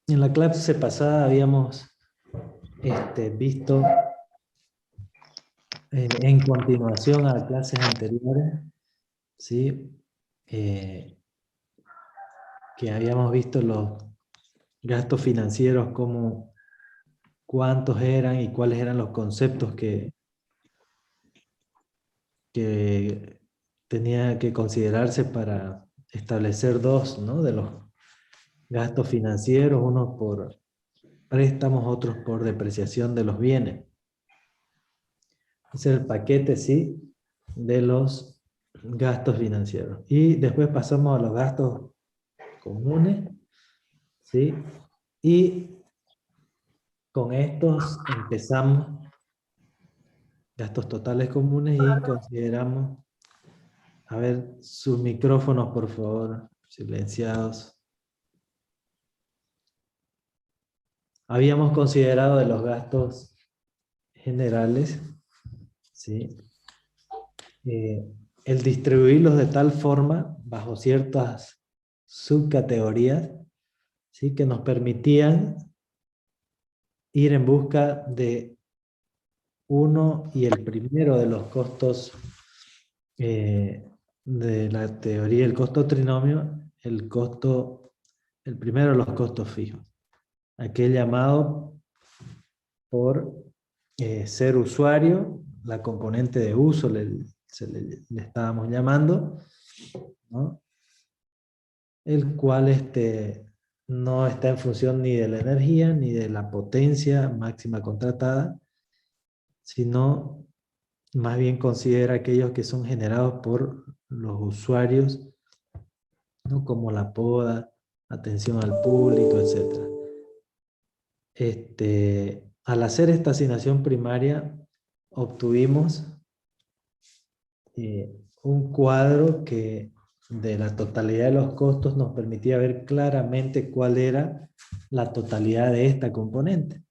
En la clase pasada habíamos visto en continuación a clases anteriores, ¿sí? Eh, que habíamos visto los gastos financieros, como cuántos eran y cuáles eran los conceptos que tenía que considerarse para establecer dos, ¿no? De los gastos financieros, unos por préstamos, otros por depreciación de los bienes. Ese es el paquete, sí, de los gastos financieros. Y después pasamos a los gastos comunes, ¿sí? Y con estos empezamos gastos totales comunes y consideramos, a ver, sus micrófonos, por favor, silenciados. Habíamos considerado de los gastos generales, ¿sí? Eh, el distribuirlos de tal forma, bajo ciertas subcategorías, ¿sí? Que nos permitían ir en busca de uno y el primero de los costos de la teoría del costo trinomio, el primero de los costos fijos, aquel llamado por ser usuario, la componente de uso le estábamos llamando, ¿no? El cual no está en función ni de la energía ni de la potencia máxima contratada, sino más bien considera aquellos que son generados por los usuarios, ¿no? Como la poda, atención al público, etc. Al hacer esta asignación primaria, obtuvimos un cuadro que de la totalidad de los costos nos permitía ver claramente cuál era la totalidad de esta componente,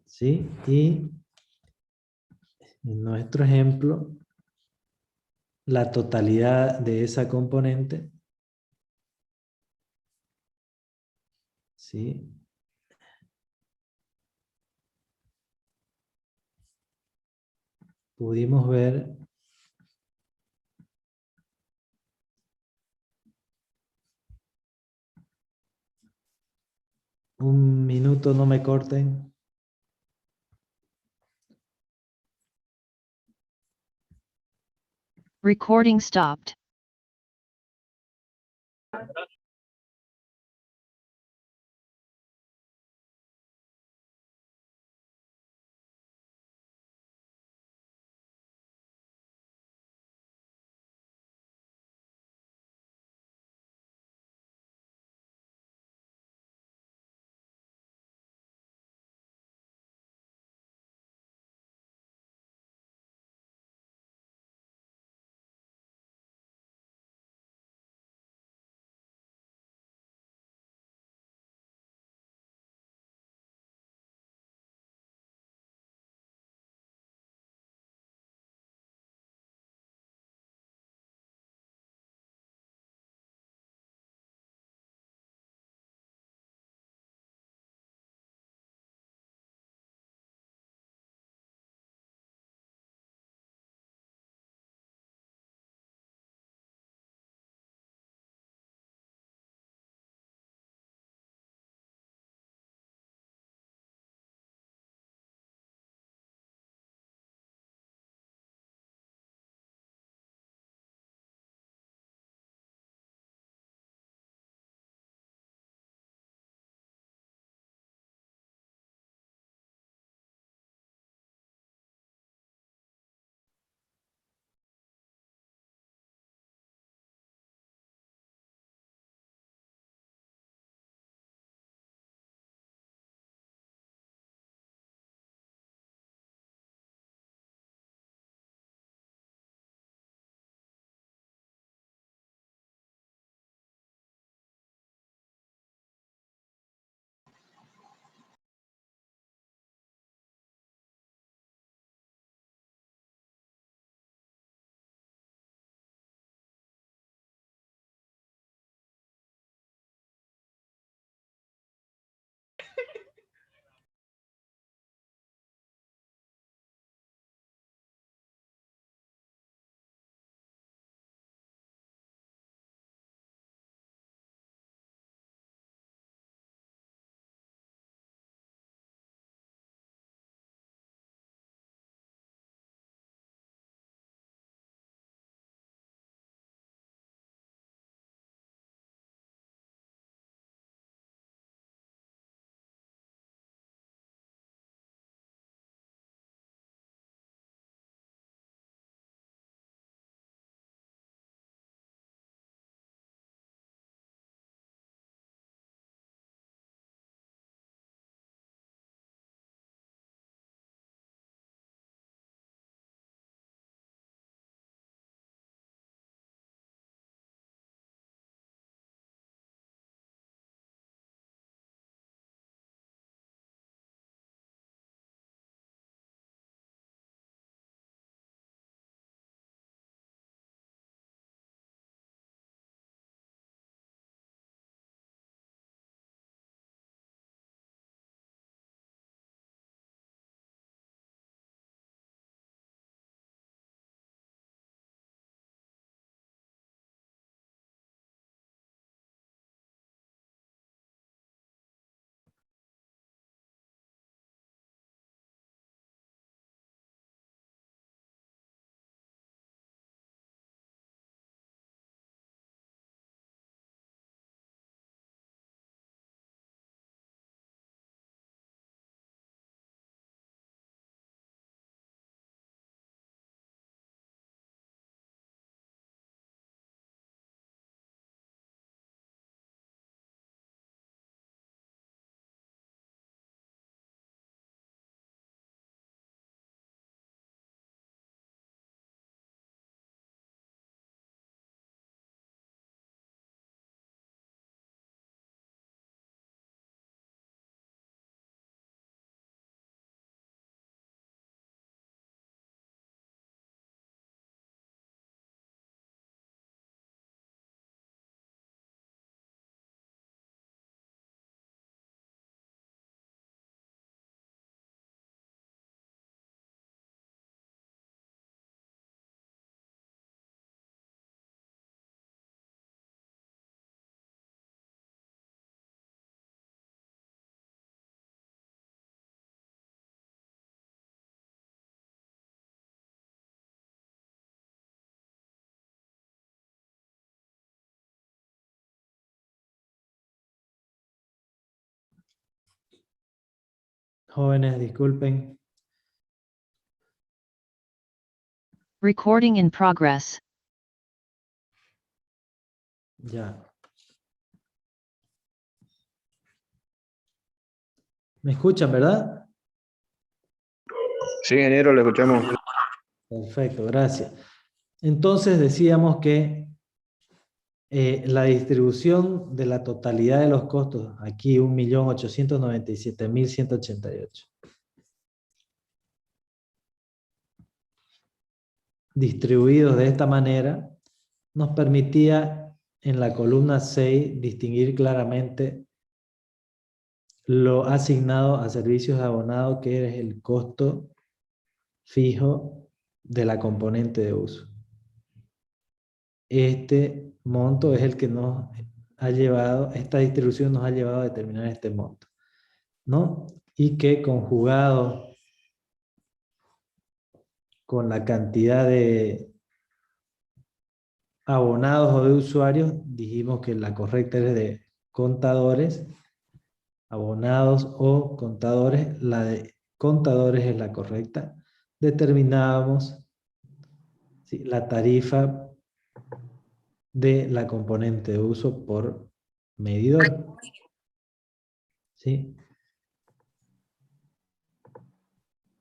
¿sí? Y en nuestro ejemplo, la totalidad de esa componente, ¿sí? Pudimos ver, un minuto, no me corten. Recording stopped. Jóvenes, disculpen. Recording in progress. Ya. ¿Me escuchan, verdad? Sí, ingeniero, le escuchamos. Perfecto, gracias. Entonces decíamos que la distribución de la totalidad de los costos, aquí 1.897.188. Distribuidos de esta manera, nos permitía en la columna 6 distinguir claramente lo asignado a servicios de abonado, que es el costo fijo de la componente de uso. Este monto es el que nos ha llevado, esta distribución nos ha llevado a determinar este monto, ¿no? Y que conjugado con la cantidad de abonados o de usuarios, dijimos que la correcta es de contadores, abonados o contadores, la de contadores es la correcta. Determinábamos, ¿sí?, la tarifa de la componente de uso por medidor, ¿sí?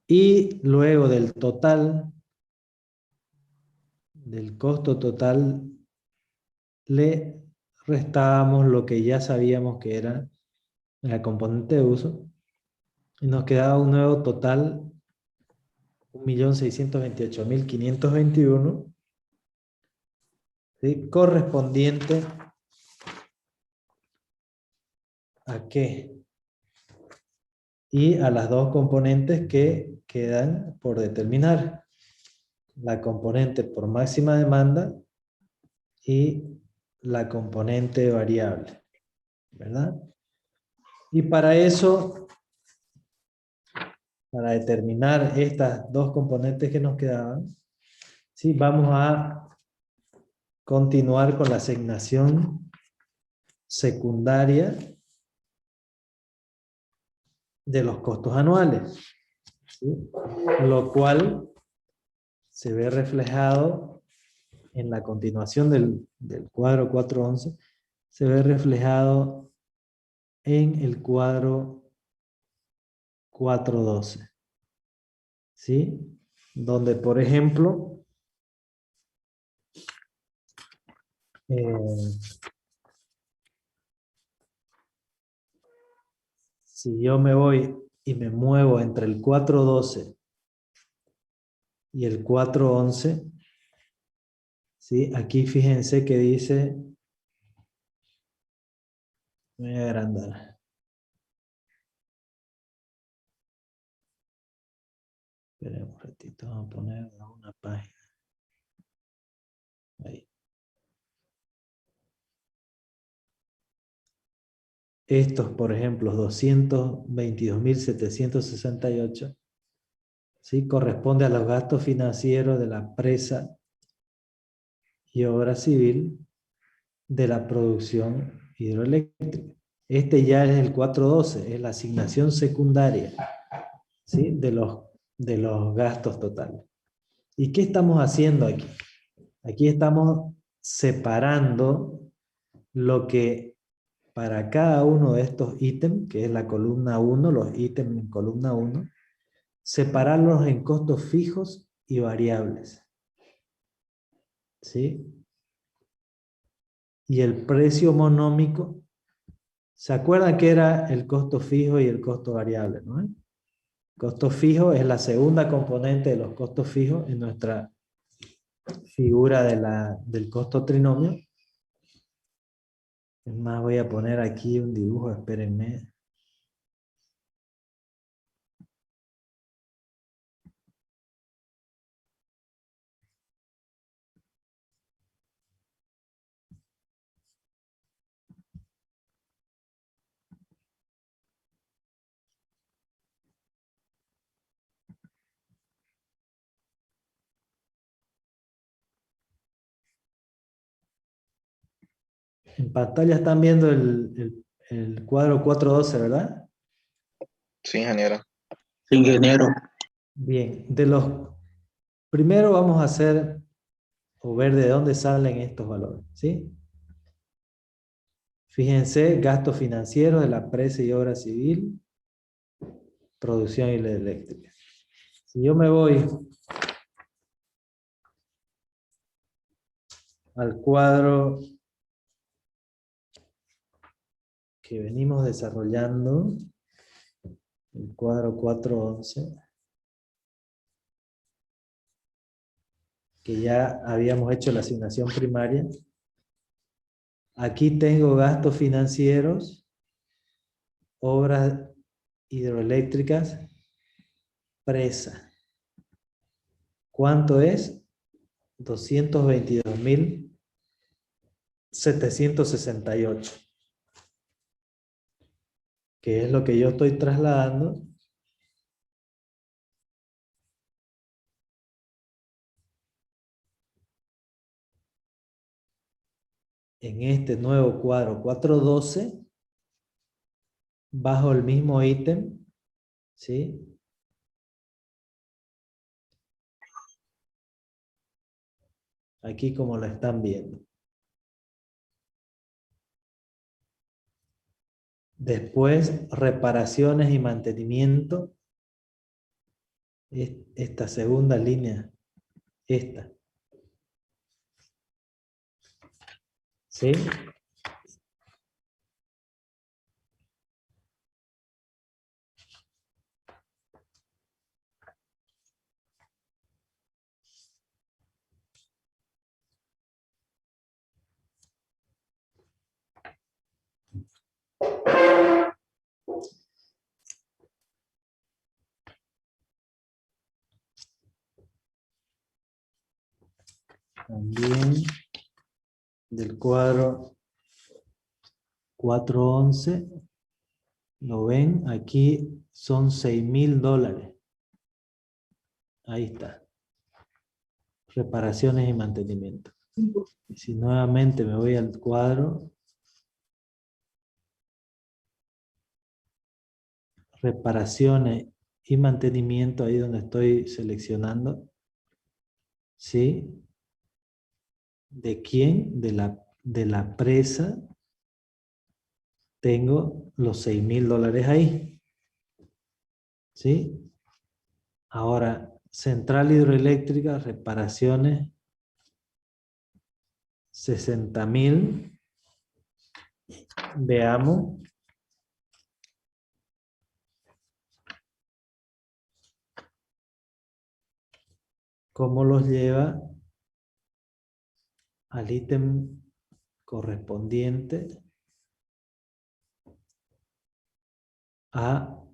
Y luego del total, del costo total, le restábamos lo que ya sabíamos que era la componente de uso, y nos quedaba un nuevo total, 1.628.521, ¿sí?, correspondiente ¿a qué? Y a las dos componentes que quedan por determinar. La componente por máxima demanda y la componente variable, ¿verdad? Y para eso, para determinar estas dos componentes que nos quedaban, ¿sí?, vamos a continuar con la asignación secundaria de los costos anuales, ¿sí?, lo cual se ve reflejado en la continuación del cuadro 411, se ve reflejado en el cuadro 412, ¿sí? Donde, por ejemplo, si yo me voy y me muevo entre el 412 y el 411, ¿sí? Aquí fíjense que dice, voy a agrandar. Esperen un ratito, vamos a poner una página. Ahí. Estos, por ejemplo, 222.768, ¿sí?, corresponde a los gastos financieros de la presa y obra civil de la producción hidroeléctrica. Este ya es el 412, es la asignación secundaria, ¿sí?, de los gastos totales. ¿Y qué estamos haciendo aquí? Aquí estamos separando lo que para cada uno de estos ítems, que es la columna 1, los ítems en columna 1, separarlos en costos fijos y variables, ¿sí? Y el precio monómico, ¿se acuerdan que era el costo fijo y el costo variable, no? El costo fijo es la segunda componente de los costos fijos en nuestra figura del costo trinomio. Es más, voy a poner aquí un dibujo, espérenme. En pantalla están viendo el cuadro 412, ¿verdad? Sí, ingeniero. ingeniero. Bien, primero vamos a hacer o ver de dónde salen estos valores, ¿sí? Fíjense, gastos financieros de la presa y obra civil, producción hidroeléctrica. Si yo me voy al cuadro que venimos desarrollando, el cuadro 411, que ya habíamos hecho la asignación primaria. Aquí tengo gastos financieros, obras hidroeléctricas, presa. ¿Cuánto es? 222.768. Que es lo que yo estoy trasladando en este nuevo cuadro 412 bajo el mismo ítem, ¿sí? Aquí como lo están viendo. Después, reparaciones y mantenimiento. Esta segunda línea, esta. ¿Sí? También del cuadro 411, ¿lo ven? Aquí son $6.000. Ahí está. Reparaciones y mantenimiento. Y si nuevamente me voy al cuadro, reparaciones y mantenimiento, ahí donde estoy seleccionando, ¿sí? ¿De quién? De la presa. Tengo los $6.000 ahí. ¿Sí? Ahora, central hidroeléctrica, reparaciones, 60.000. Veamos. ¿Cómo los lleva al ítem correspondiente a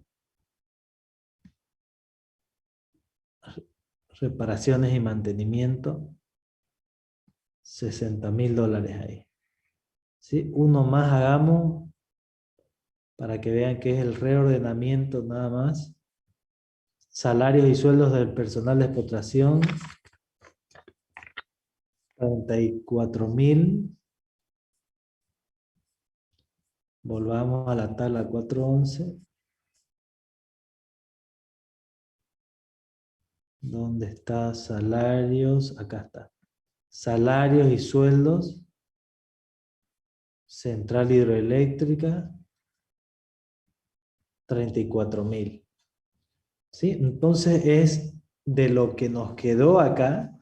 reparaciones y mantenimiento? $60.000 ahí. ¿Sí? Uno más hagamos para que vean que es el reordenamiento nada más. Salarios y sueldos del personal de explotación, 34.000. Volvamos a la tabla 411. ¿Dónde está salarios? Acá está. Salarios y sueldos. Central hidroeléctrica. 34.000. ¿Sí? Entonces es de lo que nos quedó acá,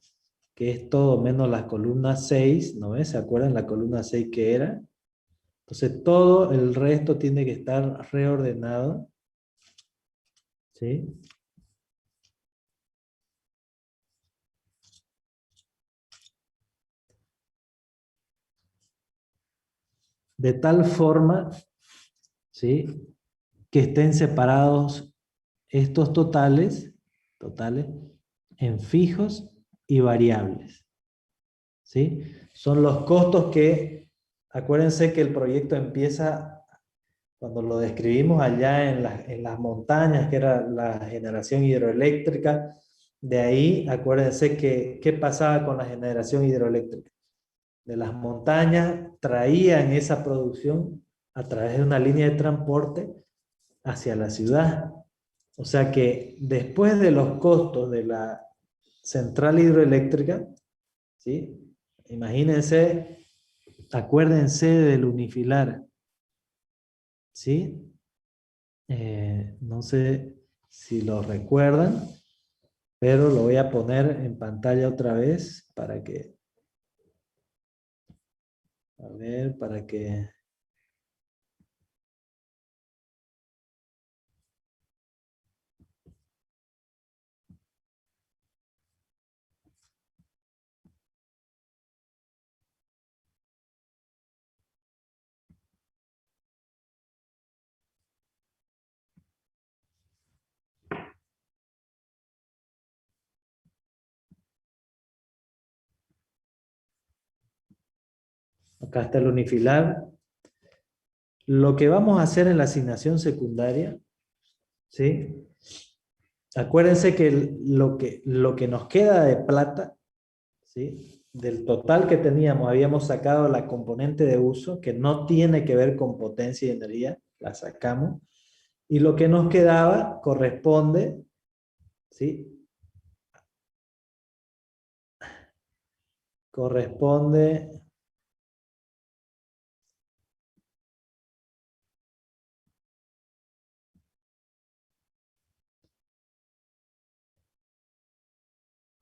que es todo menos la columna 6, ¿no ves? ¿Se acuerdan la columna 6 que era? Entonces todo el resto tiene que estar reordenado. ¿Sí? De tal forma, ¿sí?, que estén separados estos totales en fijos y variables. ¿Sí? Son los costos que, acuérdense que el proyecto empieza cuando lo describimos allá en las montañas, que era la generación hidroeléctrica. De ahí, acuérdense que ¿qué pasaba con la generación hidroeléctrica? De las montañas traían esa producción a través de una línea de transporte hacia la ciudad. O sea que después de los costos de la central hidroeléctrica, ¿sí? Imagínense, acuérdense del unifilar, ¿sí? No sé si lo recuerdan, pero lo voy a poner en pantalla otra vez para que, a ver, para que... Acá está el unifilar. Lo que vamos a hacer en la asignación secundaria, ¿sí? Acuérdense que lo que nos queda de plata, ¿sí? Del total que teníamos, habíamos sacado la componente de uso, que no tiene que ver con potencia y energía, la sacamos, y lo que nos quedaba corresponde, ¿sí?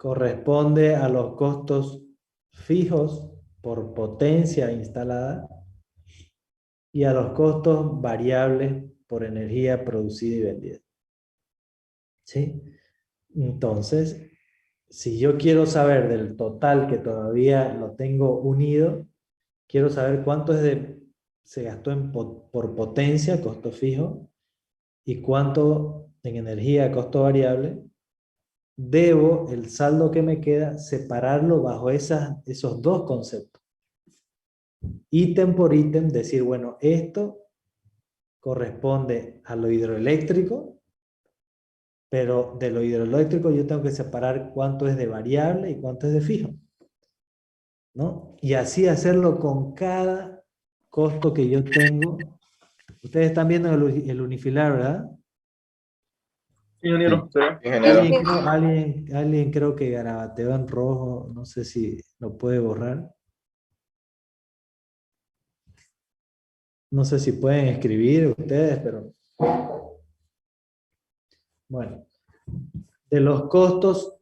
Corresponde a los costos fijos por potencia instalada y a los costos variables por energía producida y vendida. ¿Sí? Entonces, si yo quiero saber del total que todavía lo tengo unido, quiero saber cuánto se gastó por potencia, costo fijo, y cuánto en energía, costo variable. Debo, el saldo que me queda, separarlo bajo esos dos conceptos. Ítem por ítem, decir, bueno, esto corresponde a lo hidroeléctrico, pero de lo hidroeléctrico yo tengo que separar cuánto es de variable y cuánto es de fijo, ¿no? Y así hacerlo con cada costo que yo tengo. Ustedes están viendo el unifilar, ¿verdad? Ingeniero, sí. Alguien creo que garabateó en rojo, no sé si lo puede borrar. No sé si pueden escribir ustedes, pero... Bueno, de los costos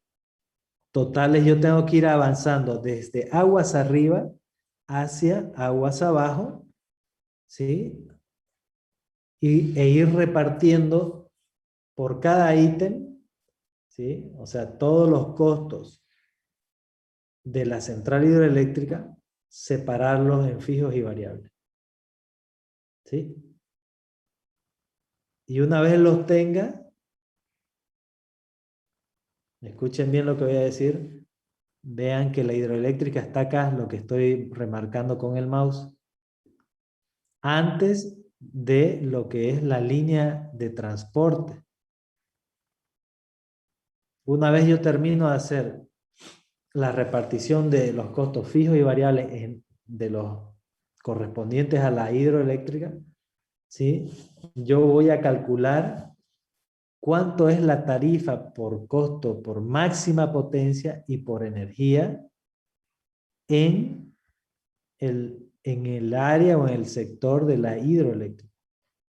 totales yo tengo que ir avanzando desde aguas arriba hacia aguas abajo, ¿sí? E ir repartiendo por cada ítem, ¿sí? O sea, todos los costos de la central hidroeléctrica, separarlos en fijos y variables, ¿sí? Y una vez los tenga, escuchen bien lo que voy a decir, vean que la hidroeléctrica está acá, lo que estoy remarcando con el mouse, antes de lo que es la línea de transporte. Una vez yo termino de hacer la repartición de los costos fijos y variables de los correspondientes a la hidroeléctrica, ¿sí? Yo voy a calcular cuánto es la tarifa por costo por máxima potencia y por energía en el área o en el sector de la hidroeléctrica.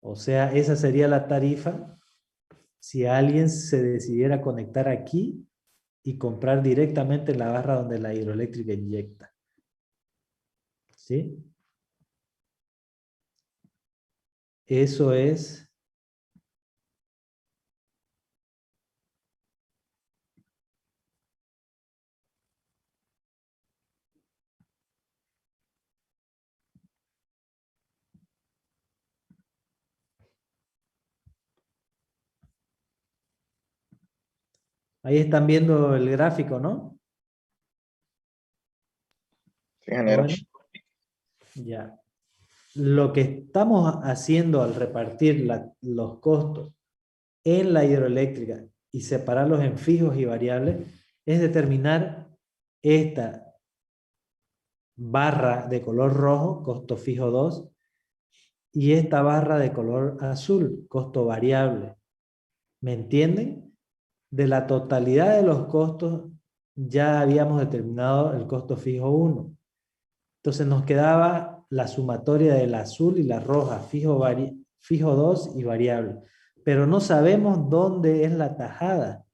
O sea, esa sería la tarifa si alguien se decidiera conectar aquí y comprar directamente en la barra donde la hidroeléctrica inyecta. ¿Sí? Eso es... Ahí están viendo el gráfico, ¿no? Sí, ingeniero. Bueno, ya. Lo que estamos haciendo al repartir los costos en la hidroeléctrica y separarlos en fijos y variables es determinar esta barra de color rojo, costo fijo 2, y esta barra de color azul, costo variable. ¿Me entienden? De la totalidad de los costos, ya habíamos determinado el costo fijo 1. Entonces nos quedaba la sumatoria del azul y la roja, fijo 2 y variable. Pero no sabemos dónde es la tajada,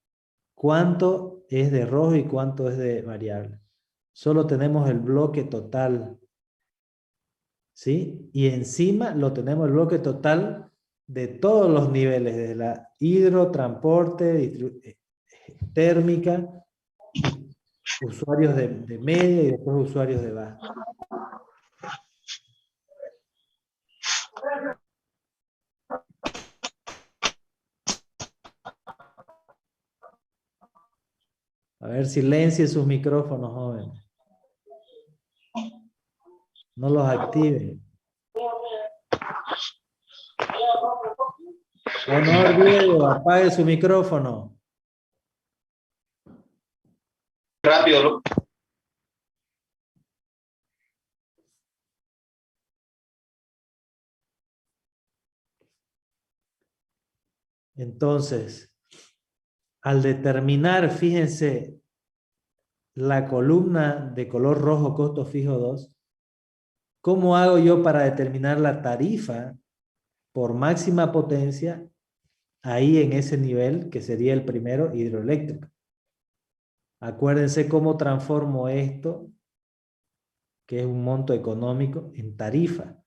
cuánto es de rojo y cuánto es de variable. Solo tenemos el bloque total, ¿sí? Y encima lo tenemos el bloque total de todos los niveles, de la hidro, transporte, térmica, usuarios de media y después usuarios de baja. A ver, silencien sus micrófonos, jóvenes. No los activen. Honor Diego, apague su micrófono. Rápido, ¿no? Entonces, al determinar, fíjense, la columna de color rojo, costo fijo 2, ¿cómo hago yo para determinar la tarifa por máxima potencia ahí en ese nivel que sería el primero hidroeléctrico? Acuérdense cómo transformo esto, que es un monto económico, en tarifa.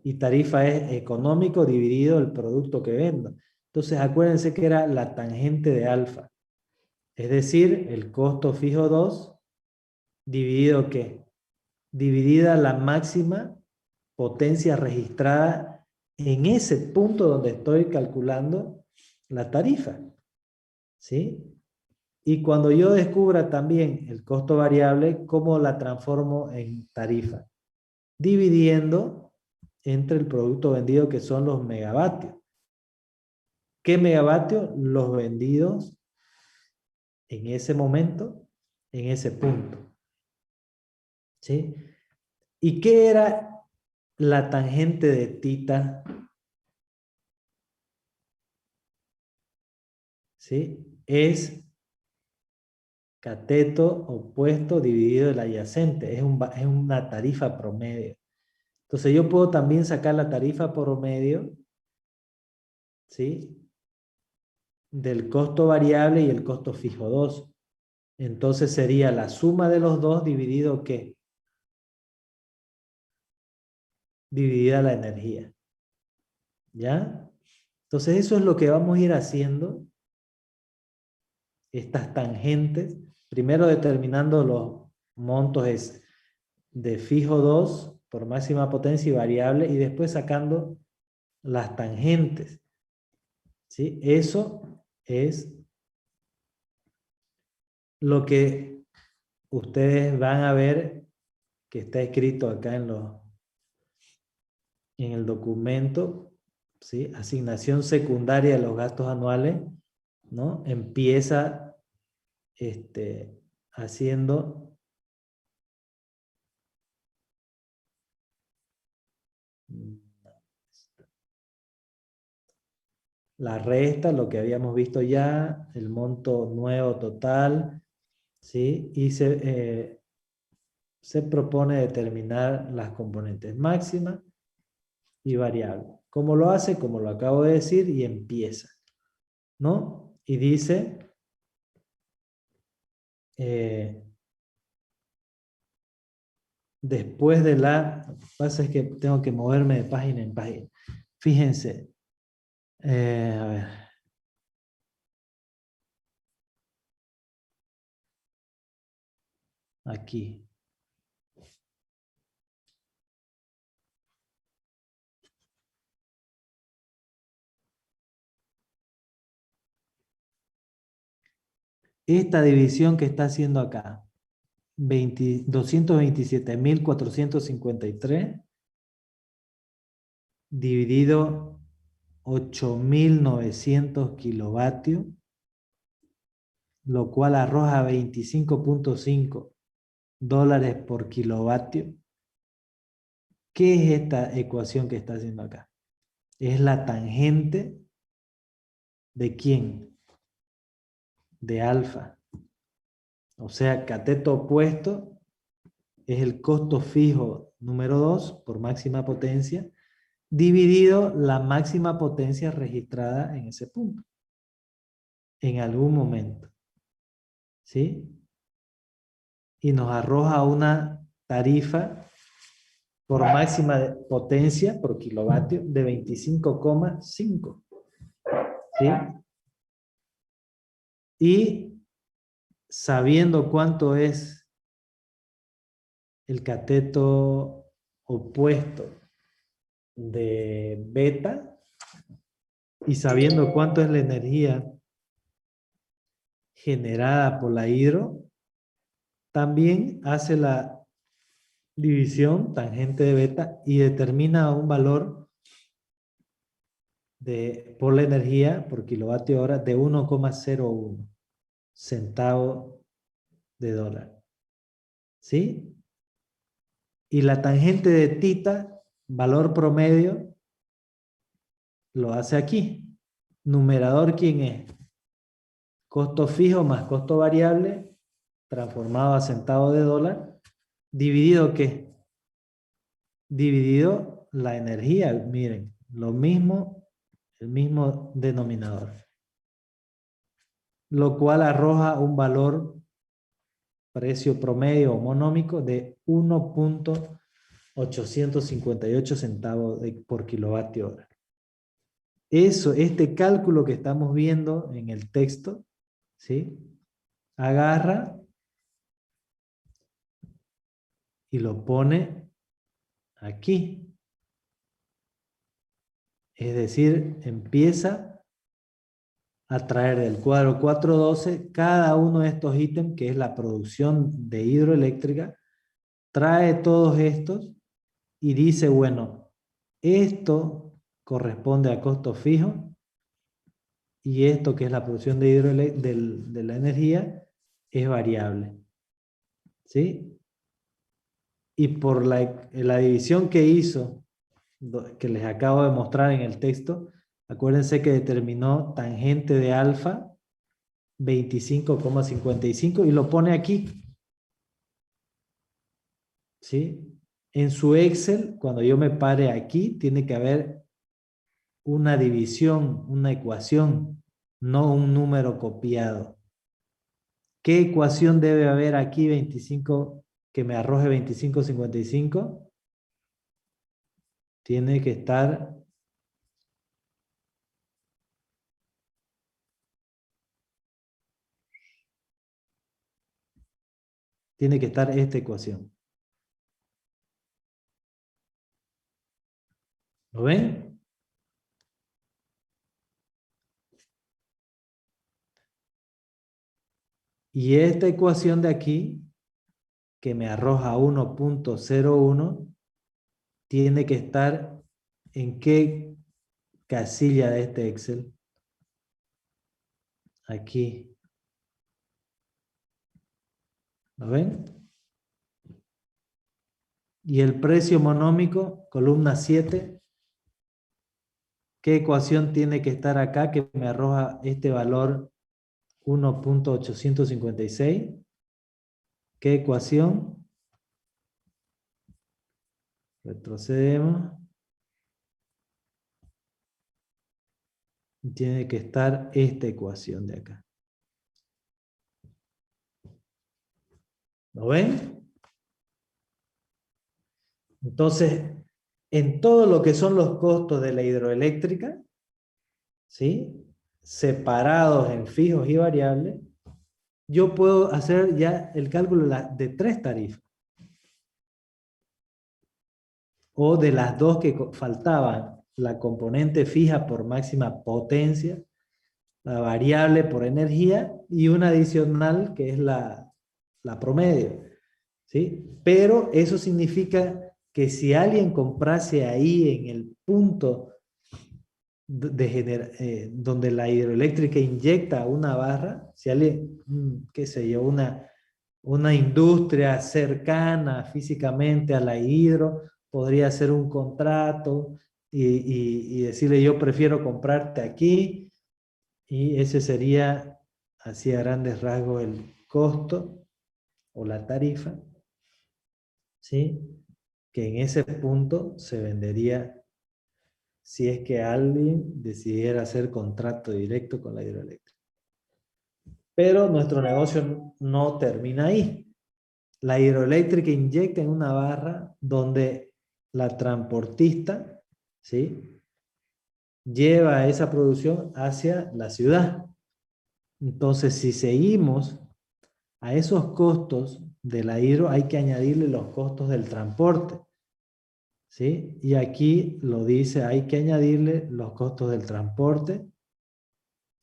Y tarifa es económico dividido el producto que vendo. Entonces acuérdense que era la tangente de alfa. Es decir, el costo fijo 2 dividido ¿qué? Dividida la máxima potencia registrada en ese punto donde estoy calculando la tarifa. ¿Sí? Y cuando yo descubra también el costo variable, ¿cómo la transformo en tarifa? Dividiendo entre el producto vendido, que son los megavatios. ¿Qué megavatios? Los vendidos en ese momento, en ese punto. ¿Sí? ¿Y qué era la tangente de tita? ¿Sí? Es cateto opuesto dividido el adyacente. Es una tarifa promedio. Entonces yo puedo también sacar la tarifa promedio, ¿sí? Del costo variable y el costo fijo 2. Entonces sería la suma de los dos dividido ¿qué? Dividida la energía. ¿Ya? Entonces eso es lo que vamos a ir haciendo. Estas tangentes. Primero determinando los montos de fijo 2 por máxima potencia y variable. Y después sacando las tangentes. ¿Sí? Eso es lo que ustedes van a ver que está escrito acá en el documento, ¿sí? Asignación secundaria de los gastos anuales, ¿no? Empieza haciendo la resta, lo que habíamos visto ya, el monto nuevo total, ¿sí? Y se propone determinar las componentes máximas y variables. ¿Cómo lo hace? Como lo acabo de decir, y empieza, ¿no? Y dice, después de lo que pasa es que tengo que moverme de página en página. Fíjense, a ver. Aquí. Esta división que está haciendo acá, 227.453 dividido 8.900 kilovatios, lo cual arroja 25.5 dólares por kilovatio. ¿Qué es esta ecuación que está haciendo acá? Es la tangente ¿De quién? De alfa. O sea, cateto opuesto es el costo fijo número 2 por máxima potencia, dividido la máxima potencia registrada en ese punto, en algún momento. ¿Sí? Y nos arroja una tarifa por máxima potencia por kilovatio de 25,5. ¿Sí? Y sabiendo cuánto es el cateto opuesto de beta y sabiendo cuánto es la energía generada por la hidro, también hace la división tangente de beta y determina un valor por la energía por kilovatio hora de 1,01 centavos de dólar. ¿Sí? Y la tangente de tita, valor promedio, lo hace aquí. Numerador, ¿quién es? Costo fijo más costo variable, transformado a centavos de dólar, dividido ¿qué? Dividido la energía, miren, lo mismo, el mismo denominador. Lo cual arroja un valor, precio promedio monómico de 1,858 centavos por kilovatio hora. Eso, este cálculo que estamos viendo en el texto, ¿sí? Agarra y lo pone aquí. Es decir, empieza a traer del cuadro 412 cada uno de estos ítems, que es la producción de hidroeléctrica, trae todos estos y dice, bueno, esto corresponde a costo fijo y esto que es la producción de de la energía es variable. ¿Sí? Y por la división que hizo, que les acabo de mostrar en el texto, acuérdense que determinó tangente de alfa 25,55 y lo pone aquí. ¿Sí? En su Excel, cuando yo me pare aquí, tiene que haber una división, una ecuación, no un número copiado. ¿Qué ecuación debe haber aquí 25 que me arroje 25,55? Tiene que estar esta ecuación. ¿Lo ven? Y esta ecuación de aquí, que me arroja 1,01, tiene que estar ¿en qué casilla de este Excel? Aquí. ¿Lo ven? Y el precio monómico, columna 7, ¿qué ecuación tiene que estar acá que me arroja este valor 1,856? ¿Qué ecuación? Retrocedemos. Tiene que estar esta ecuación de acá. ¿Lo ven? Entonces, en todo lo que son los costos de la hidroeléctrica, ¿sí? Separados en fijos y variables, yo puedo hacer ya el cálculo de 3 tarifas. O de las dos que faltaban, la componente fija por máxima potencia, la variable por energía y una adicional que es la promedio. ¿Sí? Pero eso significa que si alguien comprase ahí en el punto donde la hidroeléctrica inyecta una barra, si alguien, qué sé yo, una industria cercana físicamente a la hidro, podría hacer un contrato y decirle yo prefiero comprarte aquí Y ese sería, así a grandes rasgos, el costo o la tarifa, ¿sí? Que en ese punto se vendería si es que alguien decidiera hacer contrato directo con la hidroeléctrica. Pero nuestro negocio no termina ahí. La hidroeléctrica inyecta en una barra donde la transportista, ¿sí?, lleva esa producción hacia la ciudad. Entonces, si seguimos a esos costos de la hidro, hay que añadirle los costos del transporte, ¿sí? Y aquí lo dice, hay que añadirle los costos del transporte,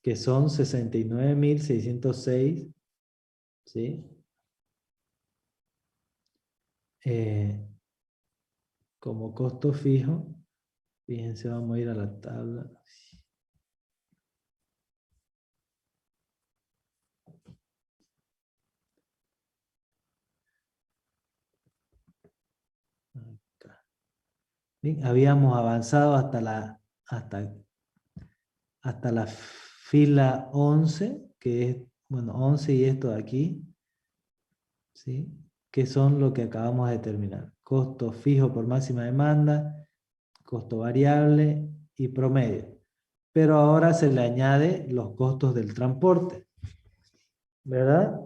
que son 69.606, ¿sí? Como costo fijo. Fíjense, vamos a ir a la tabla. Acá. Bien, habíamos avanzado hasta la fila 11, que es, bueno, 11 y esto de aquí, ¿sí? Que son lo que acabamos de determinar. Costo fijo por máxima demanda, costo variable y promedio. Pero ahora se le añade los costos del transporte, ¿verdad?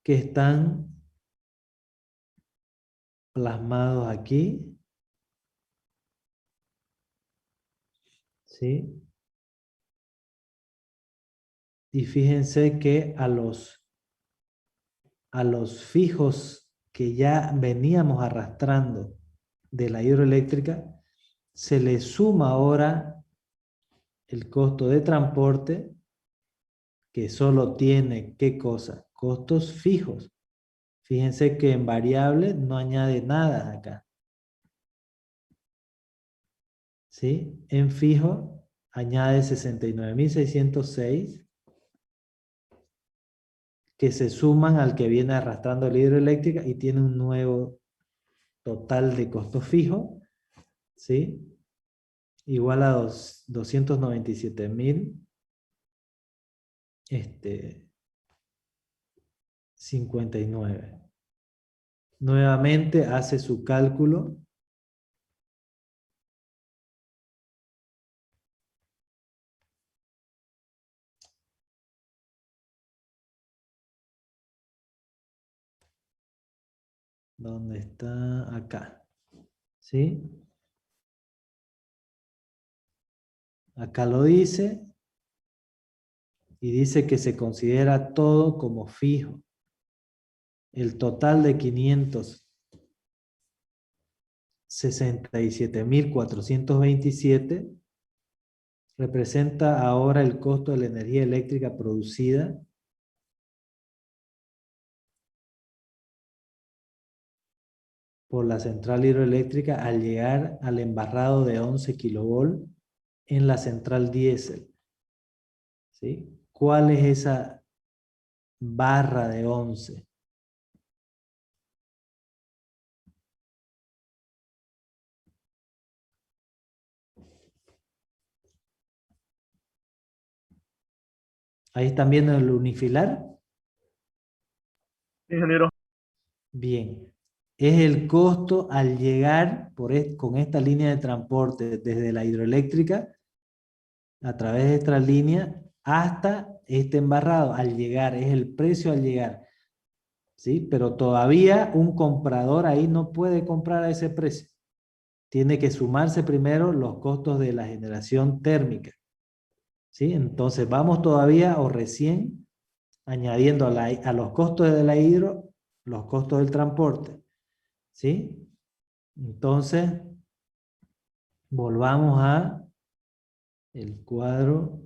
Que están plasmados aquí, ¿sí? Y fíjense que a los fijos que ya veníamos arrastrando de la hidroeléctrica, se le suma ahora el costo de transporte, que solo tiene, ¿qué cosa? Costos fijos. Fíjense que en variable no añade nada acá, ¿sí? En fijo añade 69.606, que se suman al que viene arrastrando la hidroeléctrica y tiene un nuevo total de costo fijo, ¿sí? Igual a 297.000 59. Nuevamente hace su cálculo. ¿Dónde está? Acá. ¿Sí? Acá lo dice. Y dice que se considera todo como fijo. El total de 567.427 representa ahora el costo de la energía eléctrica producida por la central hidroeléctrica al llegar al embarrado de 11 kilovolt en la central diésel. ¿Sí? ¿Cuál es esa barra de 11? Ahí están viendo el unifilar. Ingeniero. Bien. Es el costo al llegar con esta línea de transporte desde la hidroeléctrica a través de esta línea hasta este embarrado. Al llegar, es el precio al llegar. ¿Sí? Pero todavía un comprador ahí no puede comprar a ese precio. Tiene que sumarse primero los costos de la generación térmica. ¿Sí? Entonces vamos todavía o recién añadiendo a los costos de la hidro los costos del transporte. ¿Sí? Entonces volvamos a el cuadro.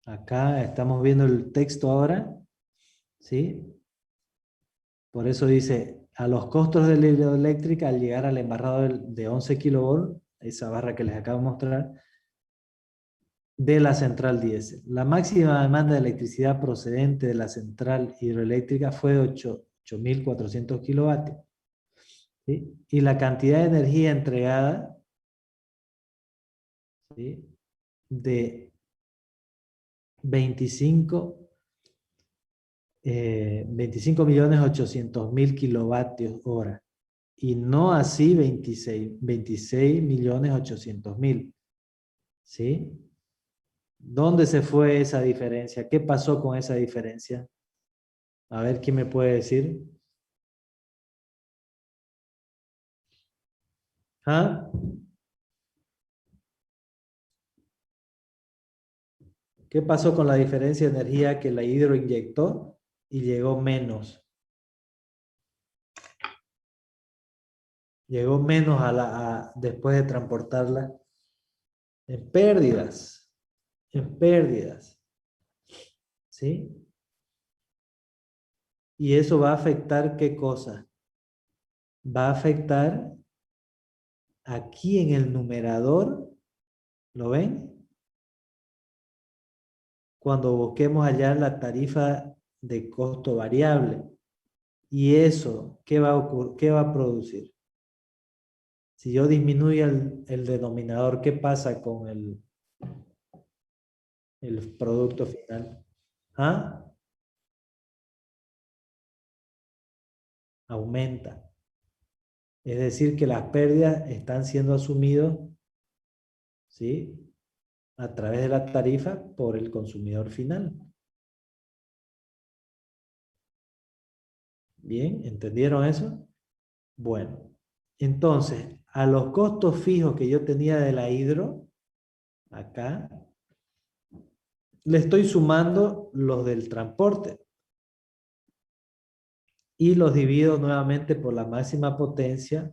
Acá estamos viendo el texto ahora. ¿Sí? Por eso dice, a los costos de la hidroeléctrica al llegar al embarrado de 11 kilovolt, esa barra que les acabo de mostrar, de la central diésel. La máxima demanda de electricidad procedente de la central hidroeléctrica fue de 8.400 kilovatios. ¿sí? Y la cantidad de energía entregada, ¿sí? De 25.800.000 kilovatios hora. Y no así 26.800.000. ¿Sí? ¿Dónde se fue esa diferencia? ¿Qué pasó con esa diferencia? A ver, ¿quién me puede decir? ¿Ah? ¿Qué pasó con la diferencia de energía que la hidro inyectó y llegó menos? Llegó menos después de transportarla en pérdidas. En pérdidas. ¿Sí? Y eso va a afectar ¿qué cosa? Va a afectar aquí en el numerador, ¿lo ven? Cuando busquemos allá la tarifa de costo variable. Y eso, ¿qué va a ocurrir? ¿Qué va a producir? Si yo disminuyo el denominador, ¿qué pasa con el producto final? ¿Ah? Aumenta. Es decir, que las pérdidas están siendo asumidas, ¿sí? A través de la tarifa por el consumidor final. ¿Bien? ¿Entendieron eso? Bueno, entonces, a los costos fijos que yo tenía de la hidro, acá, le estoy sumando los del transporte y los divido nuevamente por la máxima potencia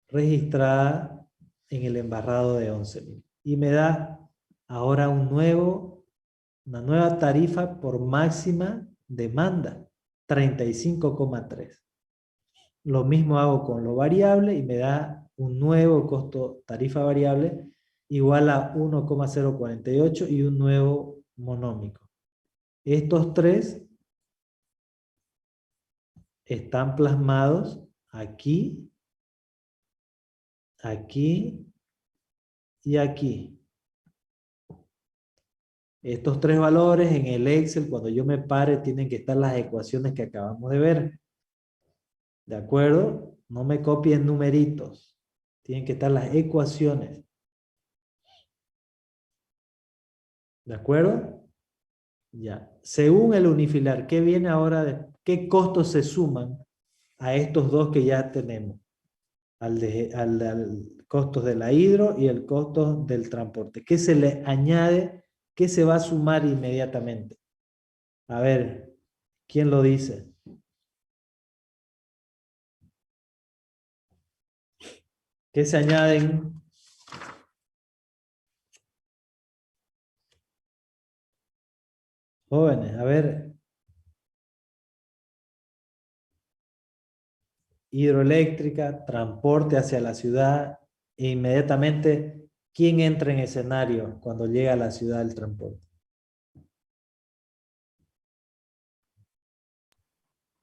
registrada en el embarrado de 11.000. Y me da ahora una nueva tarifa por máxima demanda, 35,3. Lo mismo hago con lo variable y me da un nuevo costo tarifa variable igual a 1,048 y un nuevo monómico. Estos tres están plasmados aquí, aquí y aquí. Estos tres valores en el Excel, cuando yo me pare, tienen que estar las ecuaciones que acabamos de ver. ¿De acuerdo? No me copien numeritos. Tienen que estar las ecuaciones. ¿De acuerdo? Ya. Según el unifilar, ¿qué viene ahora? ¿Qué costos se suman a estos dos que ya tenemos? Al costos de la hidro y el costo del transporte. ¿Qué se le añade? ¿Qué se va a sumar inmediatamente? A ver, ¿quién lo dice? ¿Qué se añaden? Jóvenes, a ver. Hidroeléctrica, transporte hacia la ciudad, e inmediatamente, ¿quién entra en escenario cuando llega a la ciudad el transporte?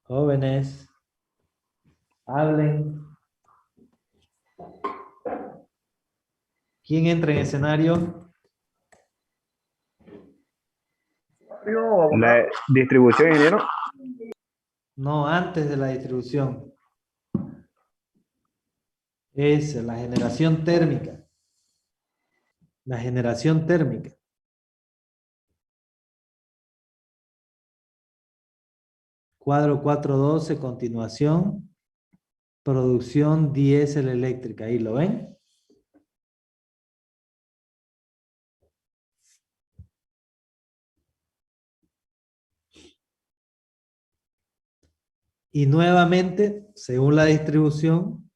Jóvenes, hablen. ¿Quién entra en escenario? La distribución, ingeniero. No, antes de la distribución. Es la generación térmica. La generación térmica. Cuadro 412, continuación. Producción diésel eléctrica. Ahí lo ven. Y nuevamente, según la distribución,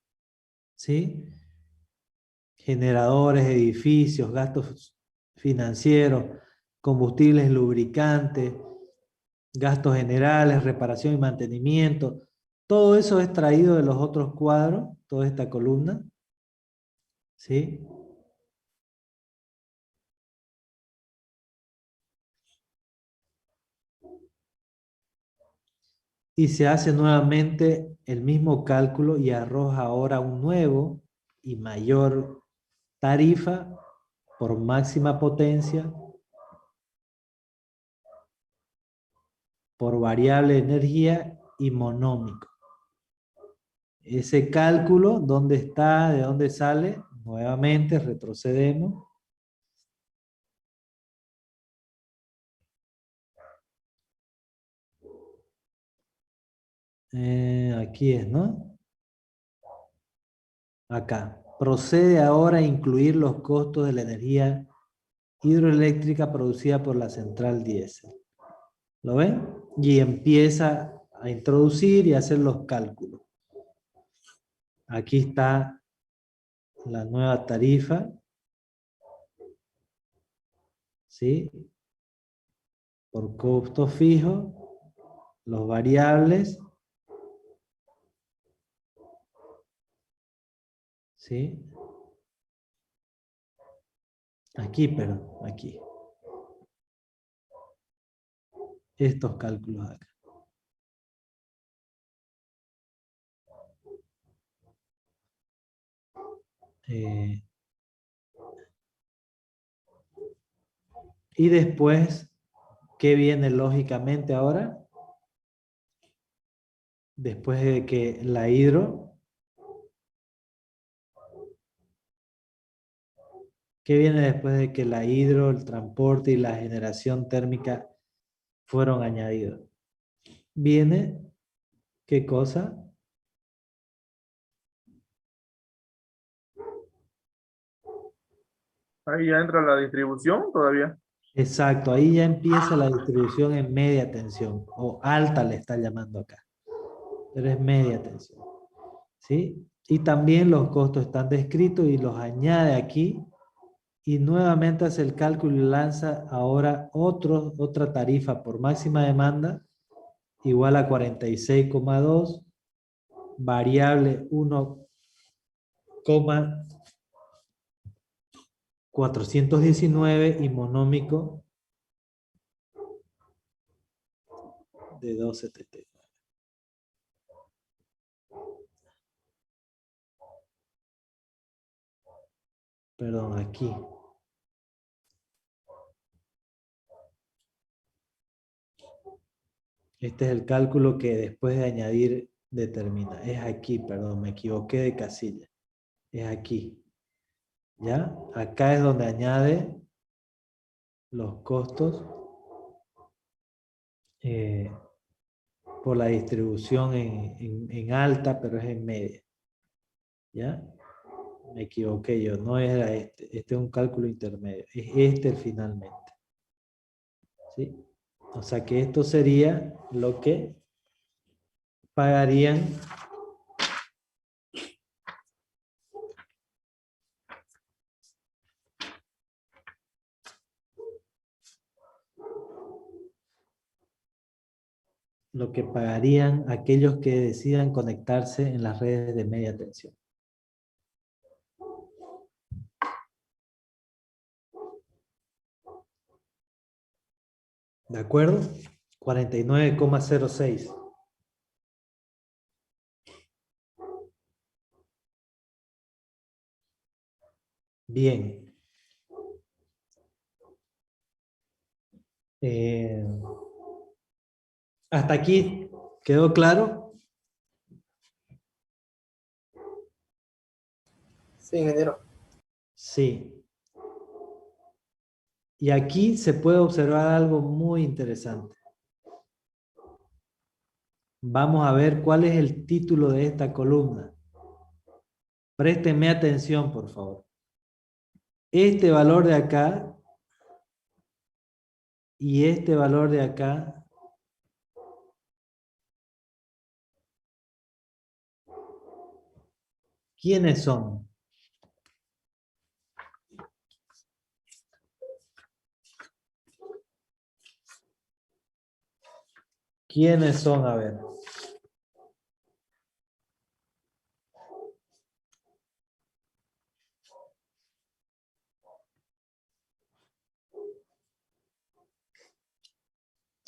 ¿sí? Generadores, edificios, gastos financieros, combustibles, lubricantes, gastos generales, reparación y mantenimiento. Todo eso es traído de los otros cuadros, toda esta columna. ¿Sí? y se hace nuevamente el mismo cálculo y arroja ahora un nuevo y mayor tarifa por máxima potencia, por variable de energía y monómico. Ese cálculo, ¿dónde está? ¿De dónde sale? Nuevamente retrocedemos. Aquí es, ¿no? Acá. Procede ahora a incluir los costos de la energía hidroeléctrica producida por la central diésel. ¿Lo ven? Y empieza a introducir y a hacer los cálculos. Aquí está la nueva tarifa. ¿Sí? Por costo fijo, los variables. ¿Sí? Aquí, perdón, aquí. Estos cálculos acá. Y después, ¿qué viene lógicamente ahora? Después de que la hidro, ¿qué viene después de que la hidro, el transporte y la generación térmica fueron añadidos? Viene, ¿qué cosa? Ahí ya entra la distribución todavía. Exacto, ahí ya empieza la distribución en media tensión, o alta le está llamando acá, pero es media tensión. ¿Sí? Y también los costos están descritos y los añade aquí y nuevamente hace el cálculo y lanza ahora otra tarifa por máxima demanda igual a 46,2, variable 1,419 y monómico de 2,70. Perdón, aquí. Este es el cálculo que después de añadir determina. Es aquí, perdón, me equivoqué de casilla. Es aquí. ¿Ya? Acá es donde añade los costos por la distribución en alta, pero es en media. ¿Ya? Me equivoqué yo, no era este. Este es un cálculo intermedio. Es este finalmente. ¿Sí? O sea que esto sería lo que pagarían aquellos que decidan conectarse en las redes de media tensión. ¿De acuerdo? 49,06. Bien. ¿Hasta aquí quedó claro? Sí, ingeniero. Sí. Y aquí se puede observar algo muy interesante. Vamos a ver cuál es el título de esta columna. Préstenme atención, por favor. Este valor de acá y este valor de acá ¿quiénes son? ¿Quiénes son? A ver.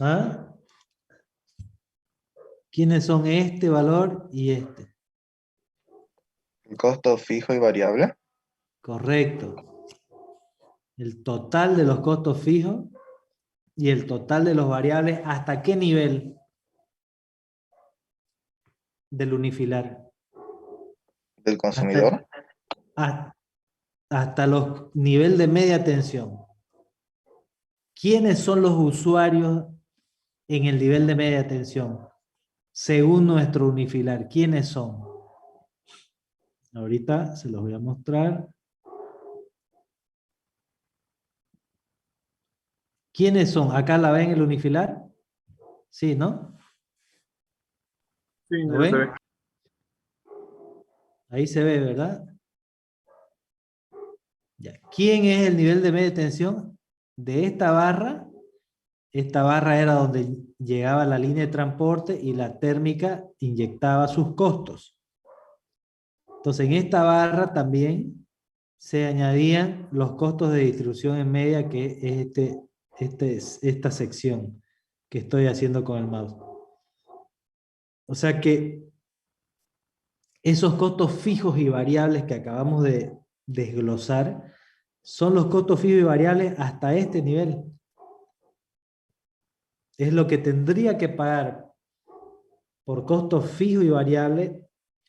¿Ah? ¿Quiénes son este valor y este? El costo fijo y variable. Correcto. El total de los costos fijos y el total de los variables, ¿hasta qué nivel del unifilar? Del consumidor. Hasta los nivel de media tensión. ¿Quiénes son los usuarios en el nivel de media tensión? Según nuestro unifilar, ¿quiénes son? Ahorita se los voy a mostrar. ¿Quiénes son? ¿Acá la ven el unifilar? Sí, ¿no? Sí, ¿Lo ya se ven? ve. Ahí se ve, ¿verdad? Ya. ¿Quién es el nivel de media tensión? De esta barra era donde llegaba la línea de transporte y la térmica inyectaba sus costos. Entonces, en esta barra también se añadían los costos de distribución en media, que es esta sección que estoy haciendo con el mouse. O sea que esos costos fijos y variables que acabamos de desglosar son los costos fijos y variables hasta este nivel. Es lo que tendría que pagar por costos fijos y variables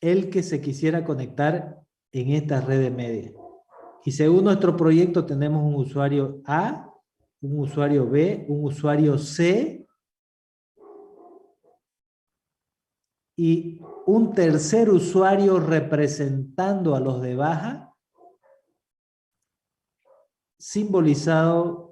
el que se quisiera conectar en esta red de media. Y según nuestro proyecto tenemos un usuario A, un usuario B, un usuario C y un tercer usuario representando a los de baja, simbolizado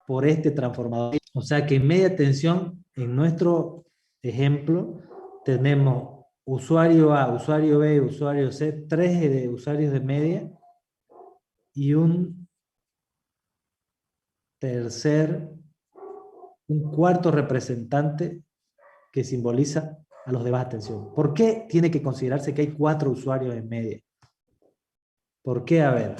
por este transformador. O sea que en media tensión, en nuestro ejemplo, tenemos usuario A, usuario B, usuario C, 3 usuarios de media y un cuarto representante que simboliza a los de baja tensión. ¿Por qué tiene que considerarse que hay 4 usuarios en media? ¿Por qué? A ver.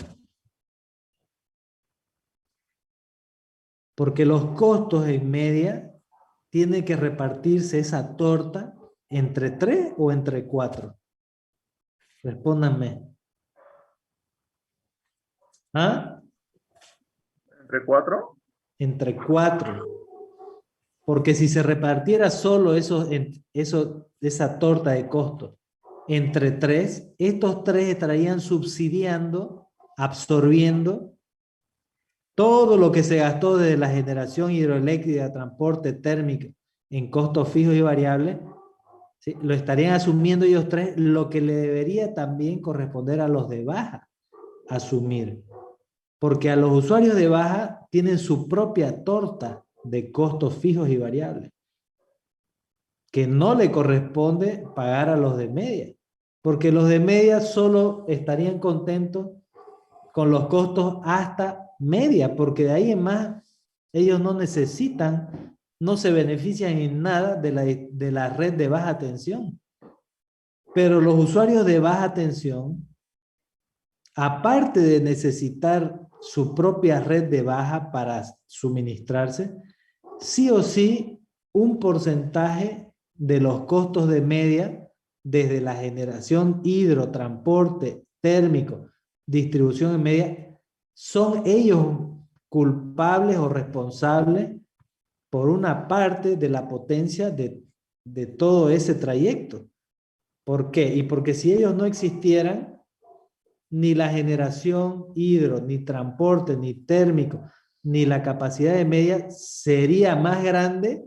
Porque los costos en media tienen que repartirse esa torta entre 3 o entre 4. Respóndanme. ¿Ah? ¿Entre 4? Entre 4. Porque si se repartiera solo esa torta de costos entre 3, estos 3 estarían subsidiando, absorbiendo todo lo que se gastó desde la generación hidroeléctrica, transporte térmico en costos fijos y variables, ¿sí? Lo estarían asumiendo ellos 3, lo que le debería también corresponder a los de baja asumir. Porque a los usuarios de baja tienen su propia torta de costos fijos y variables, que no le corresponde pagar a los de media, porque los de media solo estarían contentos con los costos hasta media, porque de ahí en más ellos no necesitan, no se benefician en nada de la red de baja tensión. Pero los usuarios de baja tensión, aparte de necesitar su propia red de baja para suministrarse, sí o sí un porcentaje de los costos de media desde la generación hidro, transporte, térmico, distribución en media, son ellos culpables o responsables por una parte de la potencia de todo ese trayecto. ¿Por qué? Y porque si ellos no existieran, ni la generación hidro, ni transporte, ni térmico, ni la capacidad de media sería más grande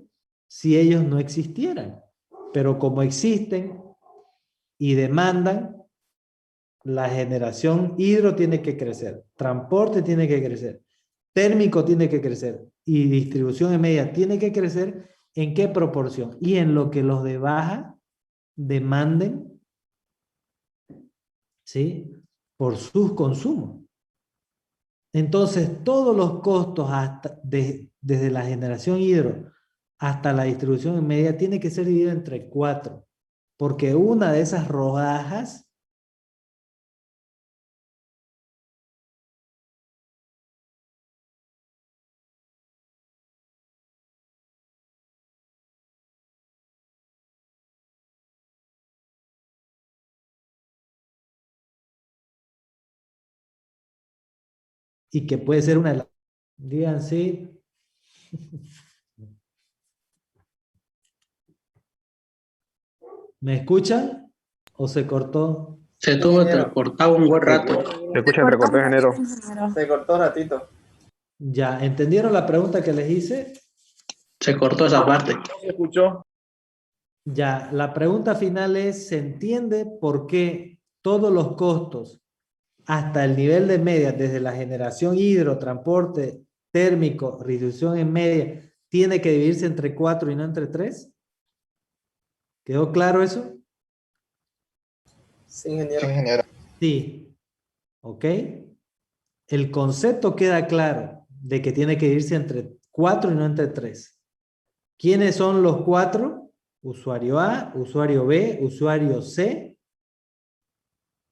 si ellos no existieran. Pero como existen y demandan, la generación hidro tiene que crecer, transporte tiene que crecer, térmico tiene que crecer y distribución en media tiene que crecer. ¿En qué proporción? Y en lo que los de baja demanden, ¿sí?, por sus consumos. Entonces, todos los costos desde la generación hidro hasta la distribución en media tiene que ser dividido entre 4, porque una de esas rodajas y que puede ser una de las... Digan sí. ¿Me escuchan? ¿O se cortó? Se tuvo entrecortado un buen rato. Se escucha entrecortado, ingeniero. Se cortó ratito. Ya, ¿entendieron la pregunta que les hice? Se cortó esa parte. No se escuchó. Ya, la pregunta final es, ¿se entiende por qué todos los costos hasta el nivel de media, desde la generación hidro, transporte térmico, reducción en media, tiene que dividirse entre 4 y no entre 3? ¿Quedó claro eso? Sí, ingeniero. Sí, ingeniero. Sí. ¿Ok? El concepto queda claro de que tiene que dividirse entre 4 y no entre 3. ¿Quiénes son los 4? Usuario A, usuario B, usuario C.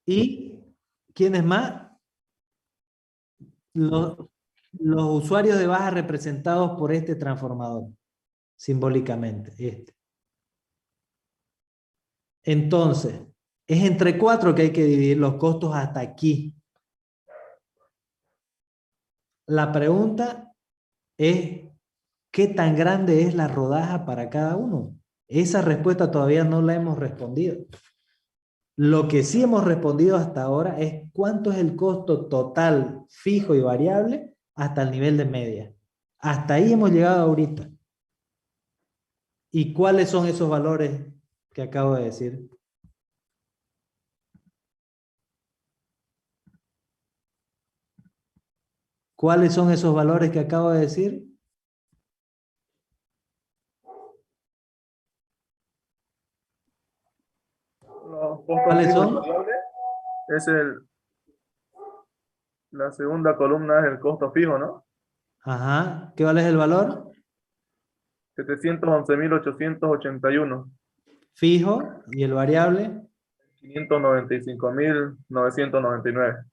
¿Y quiénes más? Los usuarios de baja representados por este transformador, simbólicamente, este. Entonces, es entre 4 que hay que dividir los costos hasta aquí. La pregunta es, ¿qué tan grande es la rodaja para cada uno? Esa respuesta todavía no la hemos respondido. Lo que sí hemos respondido hasta ahora es cuánto es el costo total fijo y variable hasta el nivel de media. Hasta ahí hemos llegado ahorita. ¿Y cuáles son esos valores que acabo de decir? ¿Cuáles son esos valores que acabo de decir? Los costos ¿Cuáles fijos y son? variables es la segunda columna es el costo fijo, ¿no? Ajá. ¿Qué vale es el valor? 711.881. Fijo. ¿Y el variable? 595.999.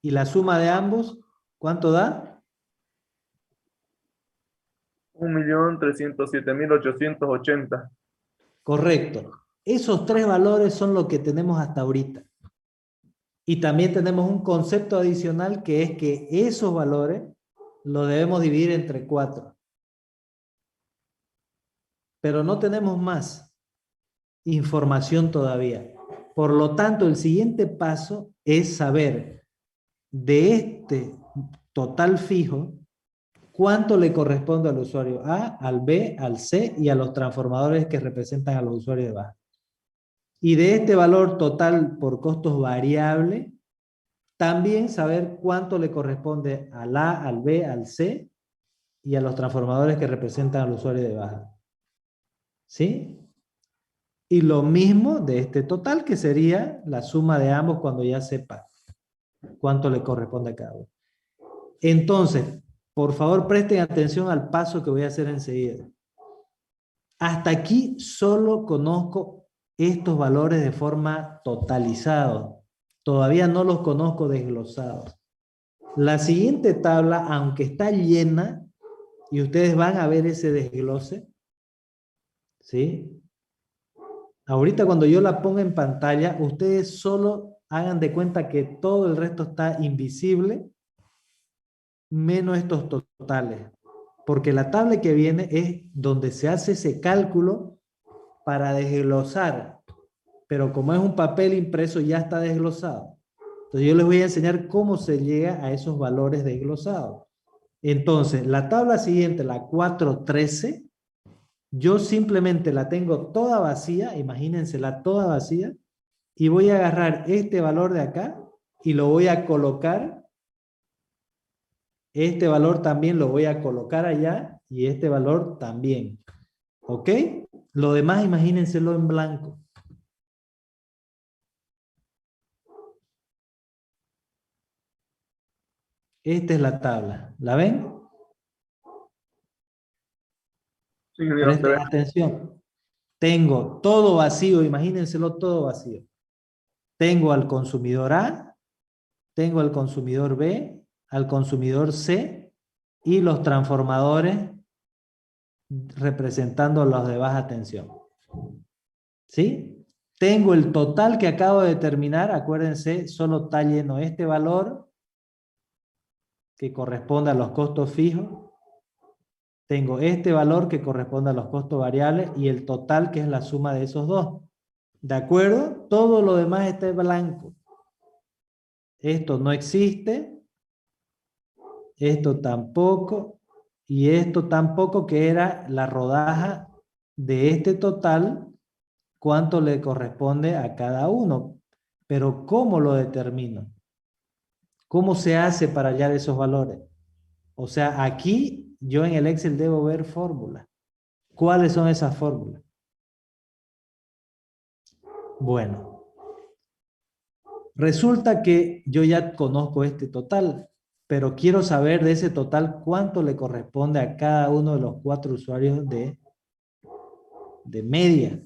¿Y la suma de ambos? ¿Cuánto da? 1.307.880. Correcto. Esos 3 valores son lo que tenemos hasta ahorita. Y también tenemos un concepto adicional que es que esos valores los debemos dividir entre 4. Pero no tenemos más información todavía. Por lo tanto, el siguiente paso es saber de este total fijo cuánto le corresponde al usuario A, al B, al C y a los transformadores que representan a los usuarios de baja. Y de este valor total por costos variable, también saber cuánto le corresponde al A, al B, al C y a los transformadores que representan al usuario de baja. ¿Sí? Y lo mismo de este total, que sería la suma de ambos cuando ya sepa cuánto le corresponde a cada uno. Entonces, por favor presten atención al paso que voy a hacer enseguida. Hasta aquí solo conozco estos valores de forma totalizada. Todavía no los conozco desglosados. La siguiente tabla, aunque está llena, y ustedes van a ver ese desglose, ¿sí? Ahorita cuando yo la ponga en pantalla, ustedes solo hagan de cuenta que todo el resto está invisible, menos estos totales. Porque la tabla que viene es donde se hace ese cálculo para desglosar. Pero como es un papel impreso, ya está desglosado. Entonces yo les voy a enseñar cómo se llega a esos valores desglosados. Entonces, la tabla siguiente, la 413, yo simplemente la tengo toda vacía, imagínensela toda vacía, y voy a agarrar este valor de acá y lo voy a colocar. Este valor también lo voy a colocar allá y este valor también. ¿Ok? Lo demás imagínenselo en blanco. Esta es la tabla. ¿La ven? Sí, ingeniero, se Presten ve. atención. Tengo todo vacío, imagínenselo todo vacío. Tengo al consumidor A, tengo al consumidor B, al consumidor C y los transformadores representando los de baja tensión. ¿Sí? Tengo el total que acabo de determinar, acuérdense, solo está lleno este valor que corresponde a los costos fijos. Tengo este valor que corresponde a los costos variables y el total que es la suma de esos dos. ¿De acuerdo? Todo lo demás está en blanco. Esto no existe. Esto tampoco. Y esto tampoco, que era la rodaja de este total, cuánto le corresponde a cada uno. Pero ¿cómo lo determino? ¿Cómo se hace para hallar esos valores? O sea, aquí yo en el Excel debo ver fórmulas. ¿Cuáles son esas fórmulas? Bueno, resulta que yo ya conozco este total, pero quiero saber de ese total cuánto le corresponde a cada uno de los 4 usuarios de media,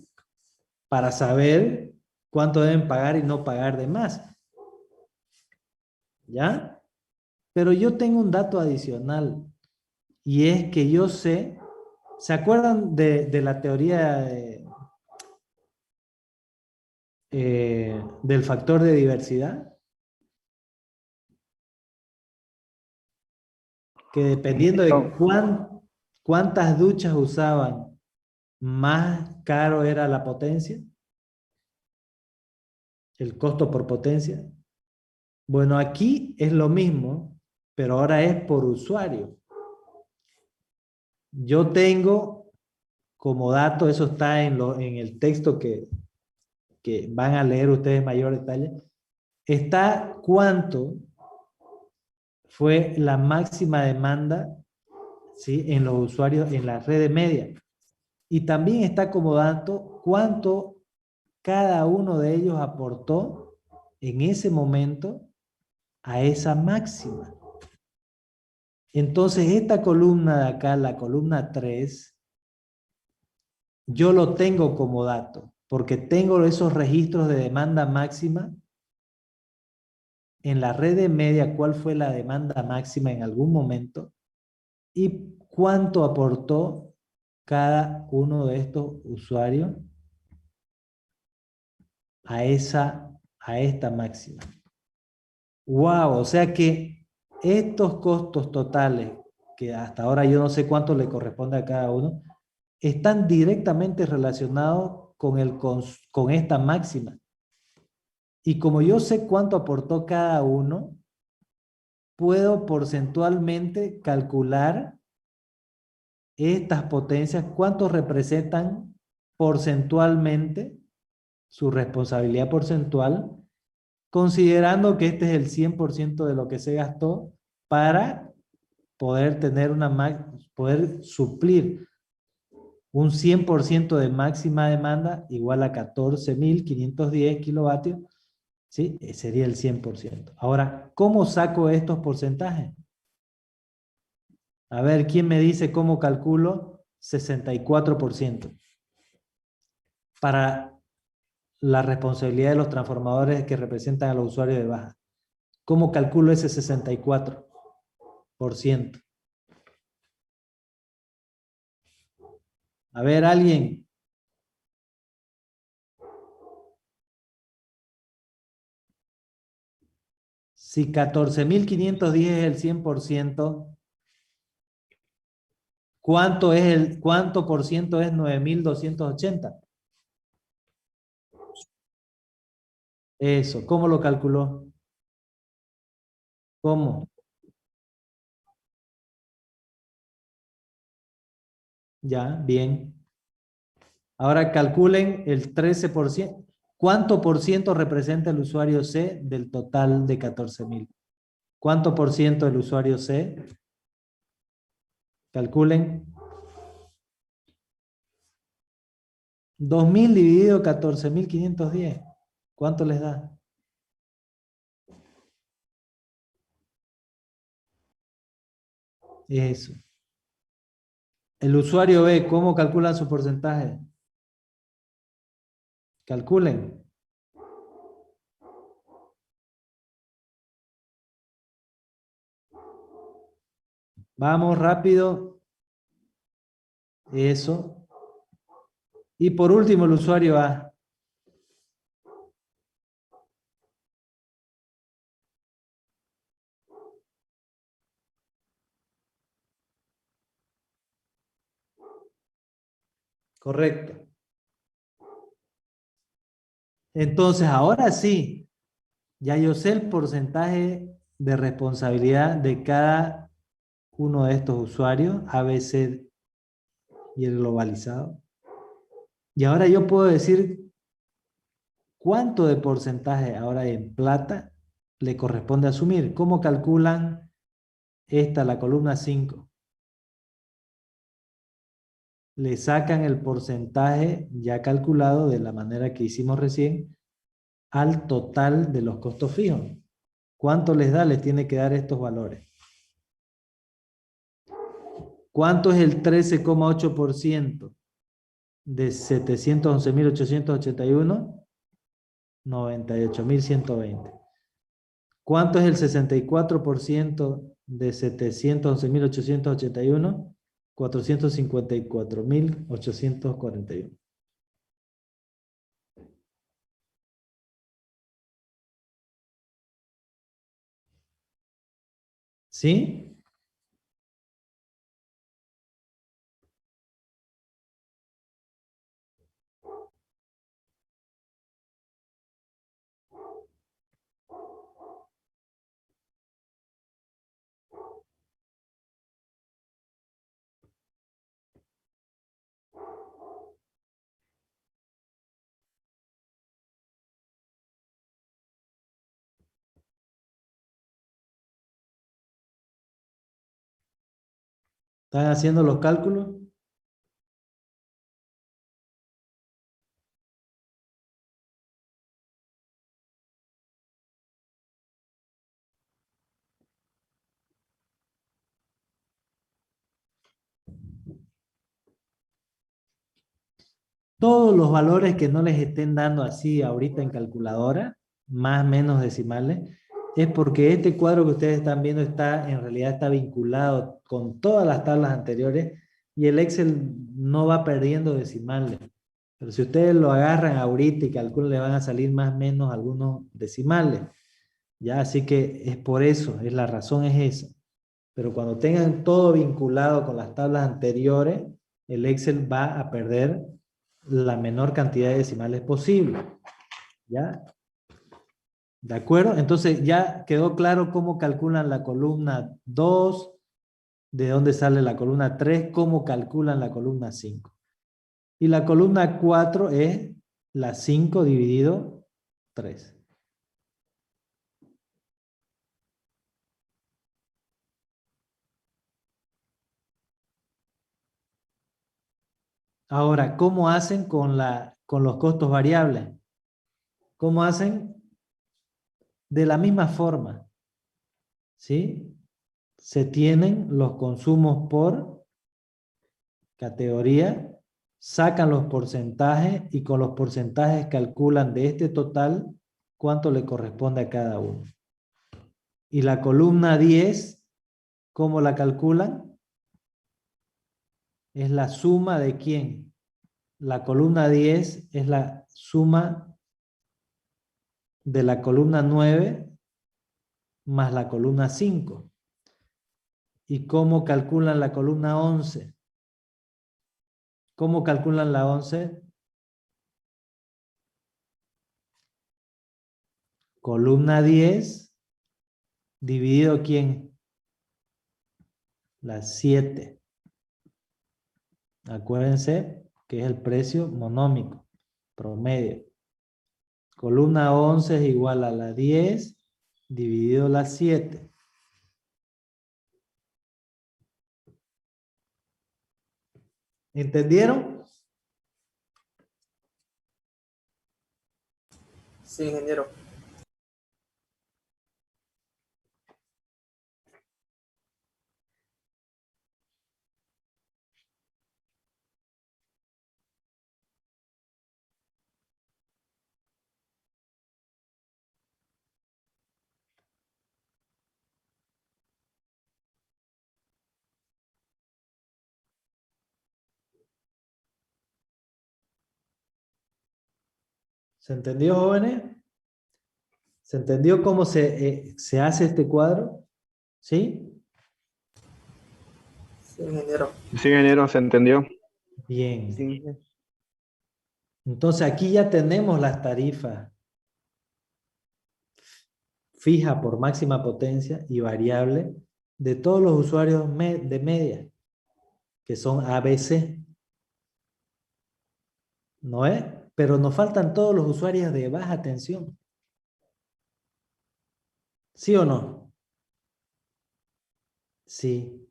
para saber cuánto deben pagar y no pagar de más. ¿Ya? Pero yo tengo un dato adicional, y es que yo sé, ¿se acuerdan de la teoría del factor de diversidad? Que dependiendo de cuántas duchas usaban, más caro era la potencia, el costo por potencia. Bueno, aquí es lo mismo, pero ahora es por usuario. Yo tengo como dato, eso está en el texto que van a leer ustedes en mayor detalle, está cuánto fue la máxima demanda, ¿sí?, en los usuarios en la red media. Y también está como dato cuánto cada uno de ellos aportó en ese momento a esa máxima. Entonces esta columna de acá, la columna 3, yo lo tengo como dato, porque tengo esos registros de demanda máxima en la red de media, cuál fue la demanda máxima en algún momento y cuánto aportó cada uno de estos usuarios a esta máxima. ¡Wow! O sea que estos costos totales, que hasta ahora yo no sé cuánto le corresponde a cada uno, están directamente relacionados con esta máxima. Y como yo sé cuánto aportó cada uno, puedo porcentualmente calcular estas potencias, cuánto representan porcentualmente su responsabilidad porcentual, considerando que este es el 100% de lo que se gastó para poder tener poder suplir un 100% de máxima demanda igual a 14.510 kilovatios, ¿sí? Sería el 100%. Ahora, ¿cómo saco estos porcentajes? A ver, ¿quién me dice cómo calculo 64%? Para la responsabilidad de los transformadores que representan a los usuarios de baja. ¿Cómo calculo ese 64%? A ver, alguien. Si 14.510 es el 100%, ¿cuánto por ciento es 9.280? Eso, ¿cómo lo calculó? ¿Cómo? Ya, bien. Ahora calculen el 13%. ¿Cuánto por ciento representa el usuario C del total de 14.000? ¿Cuánto por ciento del usuario C? Calculen. 2.000 dividido 14.510. ¿Cuánto les da? Eso. El usuario B, ¿cómo calculan su porcentaje? Calculen. Vamos rápido. Eso. Y por último, el usuario A. Correcto. Entonces, ahora sí, ya yo sé el porcentaje de responsabilidad de cada uno de estos usuarios, A, B, C y el globalizado. Y ahora yo puedo decir cuánto de porcentaje ahora en plata le corresponde asumir. ¿Cómo calculan esta, la columna 5? Le sacan el porcentaje ya calculado de la manera que hicimos recién al total de los costos fijos. ¿Cuánto les da? Les tiene que dar estos valores. ¿Cuánto es el 13,8% de 711.881? 98.120. ¿Cuánto es el 64% de 711.881? 454.841. ¿Sí? ¿Están haciendo los cálculos? Todos los valores que no les estén dando así ahorita en calculadora, más o menos decimales, es porque este cuadro que ustedes están viendo en realidad está vinculado con todas las tablas anteriores y el Excel no va perdiendo decimales. Pero si ustedes lo agarran ahorita y calculan, le van a salir más o menos algunos decimales. Ya, así que es por eso, la razón es esa. Pero cuando tengan todo vinculado con las tablas anteriores, el Excel va a perder la menor cantidad de decimales posible. ¿Ya? ¿De acuerdo? Entonces ya quedó claro cómo calculan la columna 2, de dónde sale la columna 3, cómo calculan la columna 5. Y la columna 4 es la 5 dividido 3. Ahora, ¿cómo hacen con los costos variables? ¿Cómo hacen? De la misma forma, ¿sí? Se tienen los consumos por categoría, sacan los porcentajes y con los porcentajes calculan de este total cuánto le corresponde a cada uno. Y la columna 10, ¿cómo la calculan? Es la suma de ¿quién? La columna 10 es la suma de la columna 9 más la columna 5. ¿Y cómo calculan la columna 11? ¿Cómo calculan la 11? Columna 10 dividido ¿quién? La 7. Acuérdense que es el precio monómico, promedio. Columna 11 es igual a la 10 dividido la 7. ¿Entendieron? Sí, ingeniero. ¿Se entendió, jóvenes? ¿Se entendió cómo se hace este cuadro? ¿Sí? Sí, ingeniero. Sí, ingeniero, se entendió. Bien. Entonces aquí ya tenemos las tarifas fija por máxima potencia y variable de todos los usuarios de media, que son ABC. ¿No es? Pero nos faltan todos los usuarios de baja tensión. ¿Sí o no? Sí.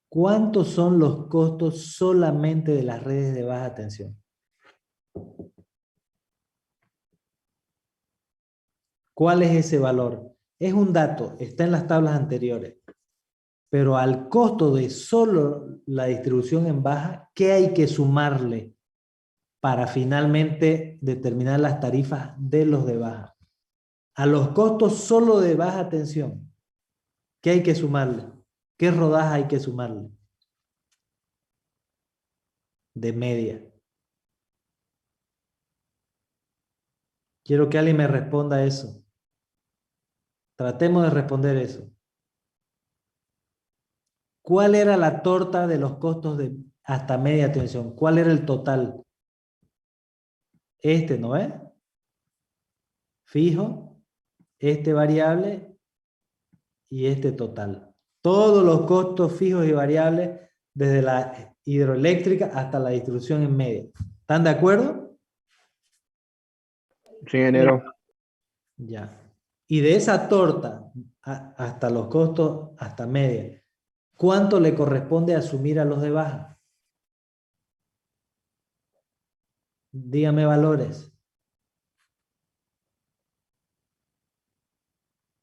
¿Cuántos son los costos solamente de las redes de baja tensión? ¿Cuál es ese valor? Es un dato, está en las tablas anteriores. Pero al costo de solo la distribución en baja, ¿qué hay que sumarle para finalmente determinar las tarifas de los de baja? A los costos solo de baja tensión, ¿qué hay que sumarle? ¿Qué rodaje hay que sumarle? De media. Quiero que alguien me responda eso. Tratemos de responder eso. ¿Cuál era la torta de los costos de hasta media tensión? ¿Cuál era el total? Este, ¿no es? Fijo, este variable y este total. Todos los costos fijos y variables desde la hidroeléctrica hasta la distribución en media. ¿Están de acuerdo? Sí, ingeniero. Ya. Y de esa torta hasta los costos hasta media, ¿cuánto le corresponde asumir a los de baja? Dígame valores.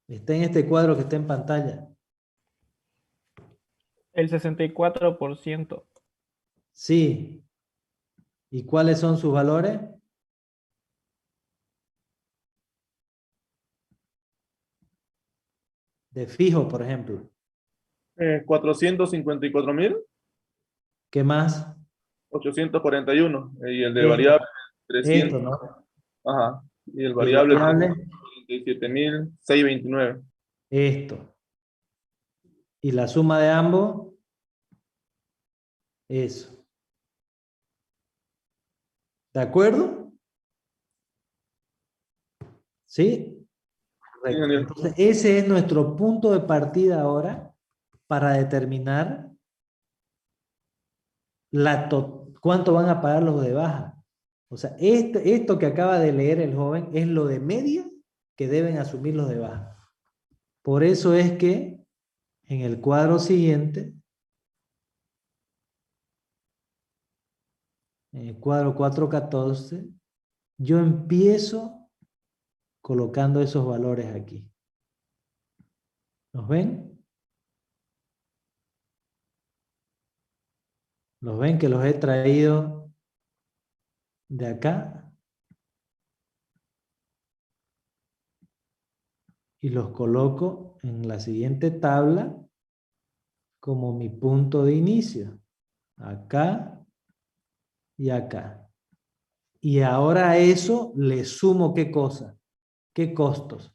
Está en este cuadro que está en pantalla. El 64%. Sí. ¿Y cuáles son sus valores? De fijo, por ejemplo. 454.000. ¿Qué más? 841. Y el de Esto, variable, esto, 300. ¿no? Ajá. Y el Y el variable, variable, 47.629. esto. Y la suma de ambos, eso. ¿De acuerdo? ¿Sí? Correcto. Entonces, ese es nuestro punto de partida ahora para determinar cuánto van a pagar los de baja. O sea, esto que acaba de leer el joven es lo de media que deben asumir los de baja. Por eso es que en el cuadro siguiente, en el cuadro 414, yo empiezo colocando esos valores aquí. ¿Los ven? ¿Los ven que los he traído de acá? Y los coloco en la siguiente tabla como mi punto de inicio. Acá y acá. Y ahora a eso le sumo ¿qué cosa? ¿Qué costos?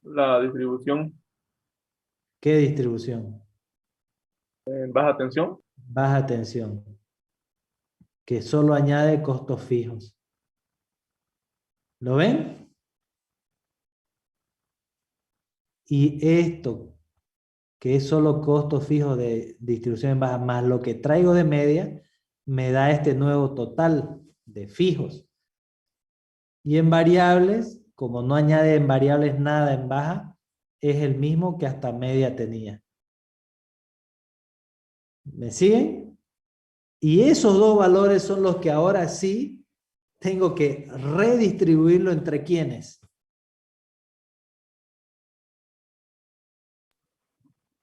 La distribución ¿Qué distribución? en baja tensión. Baja tensión. Que solo añade costos fijos. ¿Lo ven? Y esto, que es solo costos fijos de distribución en baja, más lo que traigo de media, me da este nuevo total de fijos. Y en variables, como no añade en variables nada en baja, es el mismo que hasta media tenía. ¿Me siguen? Y esos dos valores son los que ahora sí tengo que redistribuirlo entre quiénes.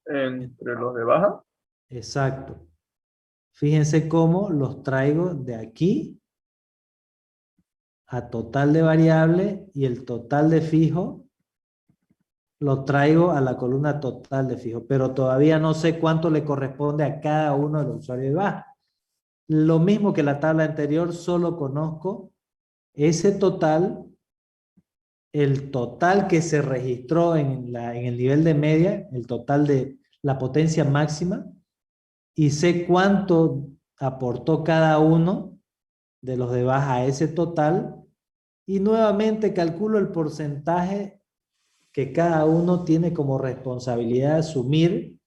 Entre los de baja. Exacto. Fíjense cómo los traigo de aquí a total de variable y el total de fijo lo traigo a la columna total de fijo, pero todavía no sé cuánto le corresponde a cada uno de los usuarios de baja. Lo mismo que la tabla anterior, solo conozco ese total, el total que se registró en el nivel de media, el total de la potencia máxima, y sé cuánto aportó cada uno de los de baja a ese total, y nuevamente calculo el porcentaje que cada uno tiene como responsabilidad de asumir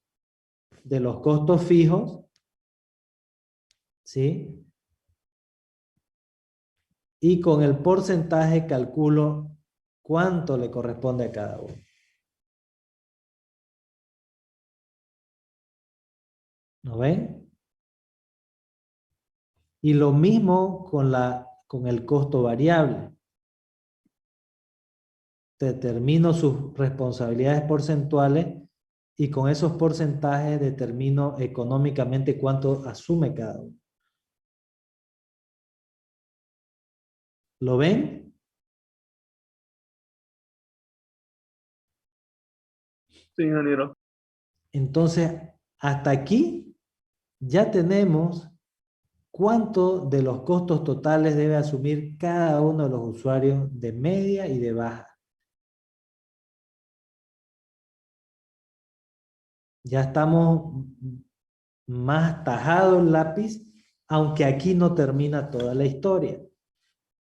de los costos fijos, ¿sí? Y con el porcentaje calculo cuánto le corresponde a cada uno. ¿No ven? Y lo mismo con el costo variable. Determino sus responsabilidades porcentuales y con esos porcentajes determino económicamente cuánto asume cada uno. ¿Lo ven? Sí, ingeniero. Entonces, hasta aquí ya tenemos cuánto de los costos totales debe asumir cada uno de los usuarios de media y de baja. Ya estamos más tajado el lápiz, aunque aquí no termina toda la historia.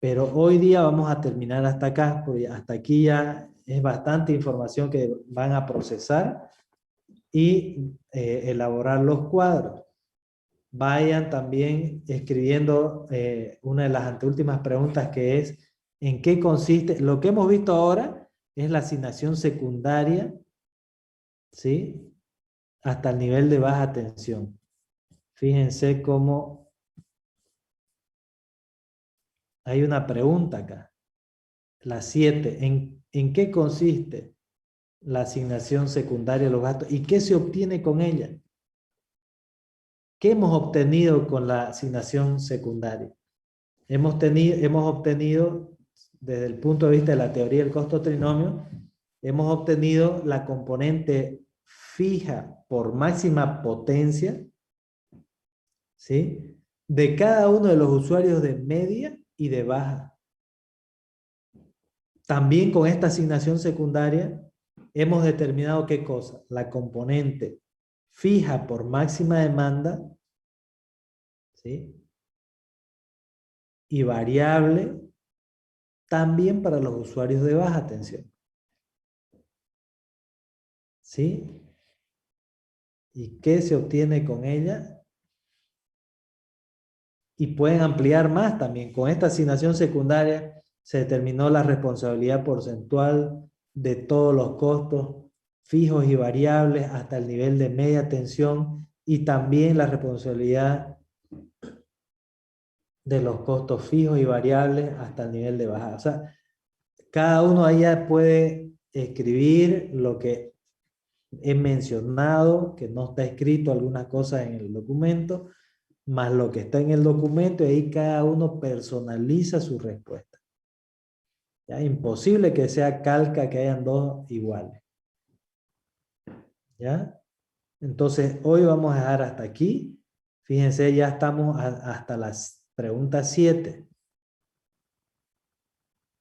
Pero hoy día vamos a terminar hasta acá, porque hasta aquí ya es bastante información que van a procesar y elaborar los cuadros. Vayan también escribiendo una de las anteúltimas preguntas, que es ¿en qué consiste? Lo que hemos visto ahora es la asignación secundaria, ¿sí? Hasta el nivel de baja tensión. Fíjense cómo hay una pregunta acá. La 7. ¿En qué consiste la asignación secundaria de los gastos y qué se obtiene con ella? ¿Qué hemos obtenido con la asignación secundaria? Hemos obtenido, desde el punto de vista de la teoría del costo trinomio, hemos obtenido la componente fija por máxima potencia, ¿sí?, de cada uno de los usuarios de media y de baja. También con esta asignación secundaria hemos determinado ¿qué cosa? La componente fija por máxima demanda, ¿sí?, y variable también para los usuarios de baja tensión. ¿Sí? ¿Y qué se obtiene con ella? Y pueden ampliar más también. Con esta asignación secundaria se determinó la responsabilidad porcentual de todos los costos fijos y variables hasta el nivel de media tensión, y también la responsabilidad de los costos fijos y variables hasta el nivel de baja. O sea, cada uno ahí ya puede escribir lo que he mencionado, que no está escrito algunas cosas en el documento, más lo que está en el documento, y ahí cada uno personaliza su respuesta. ¿Ya? Imposible que sea calca, que hayan dos iguales. ¿Ya? Entonces, hoy vamos a dejar hasta aquí. Fíjense, ya estamos hasta las preguntas 7.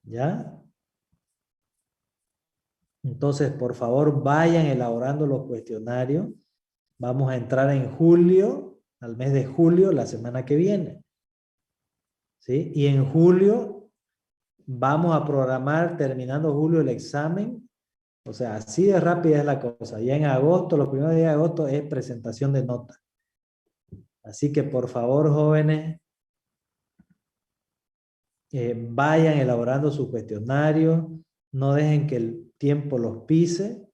¿Ya? Entonces, por favor, vayan elaborando los cuestionarios. Vamos a entrar en julio, al mes de julio, la semana que viene. ¿Sí? Y en julio vamos a programar, terminando julio, el examen. O sea, así de rápida es la cosa. Ya en agosto, los primeros días de agosto, es presentación de notas. Así que, por favor, jóvenes, vayan elaborando su cuestionario. No dejen que el tiempo los pise.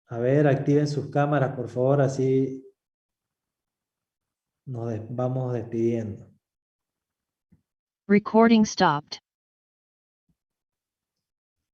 A ver, activen sus cámaras, por favor, así nos vamos despidiendo. Recording stopped.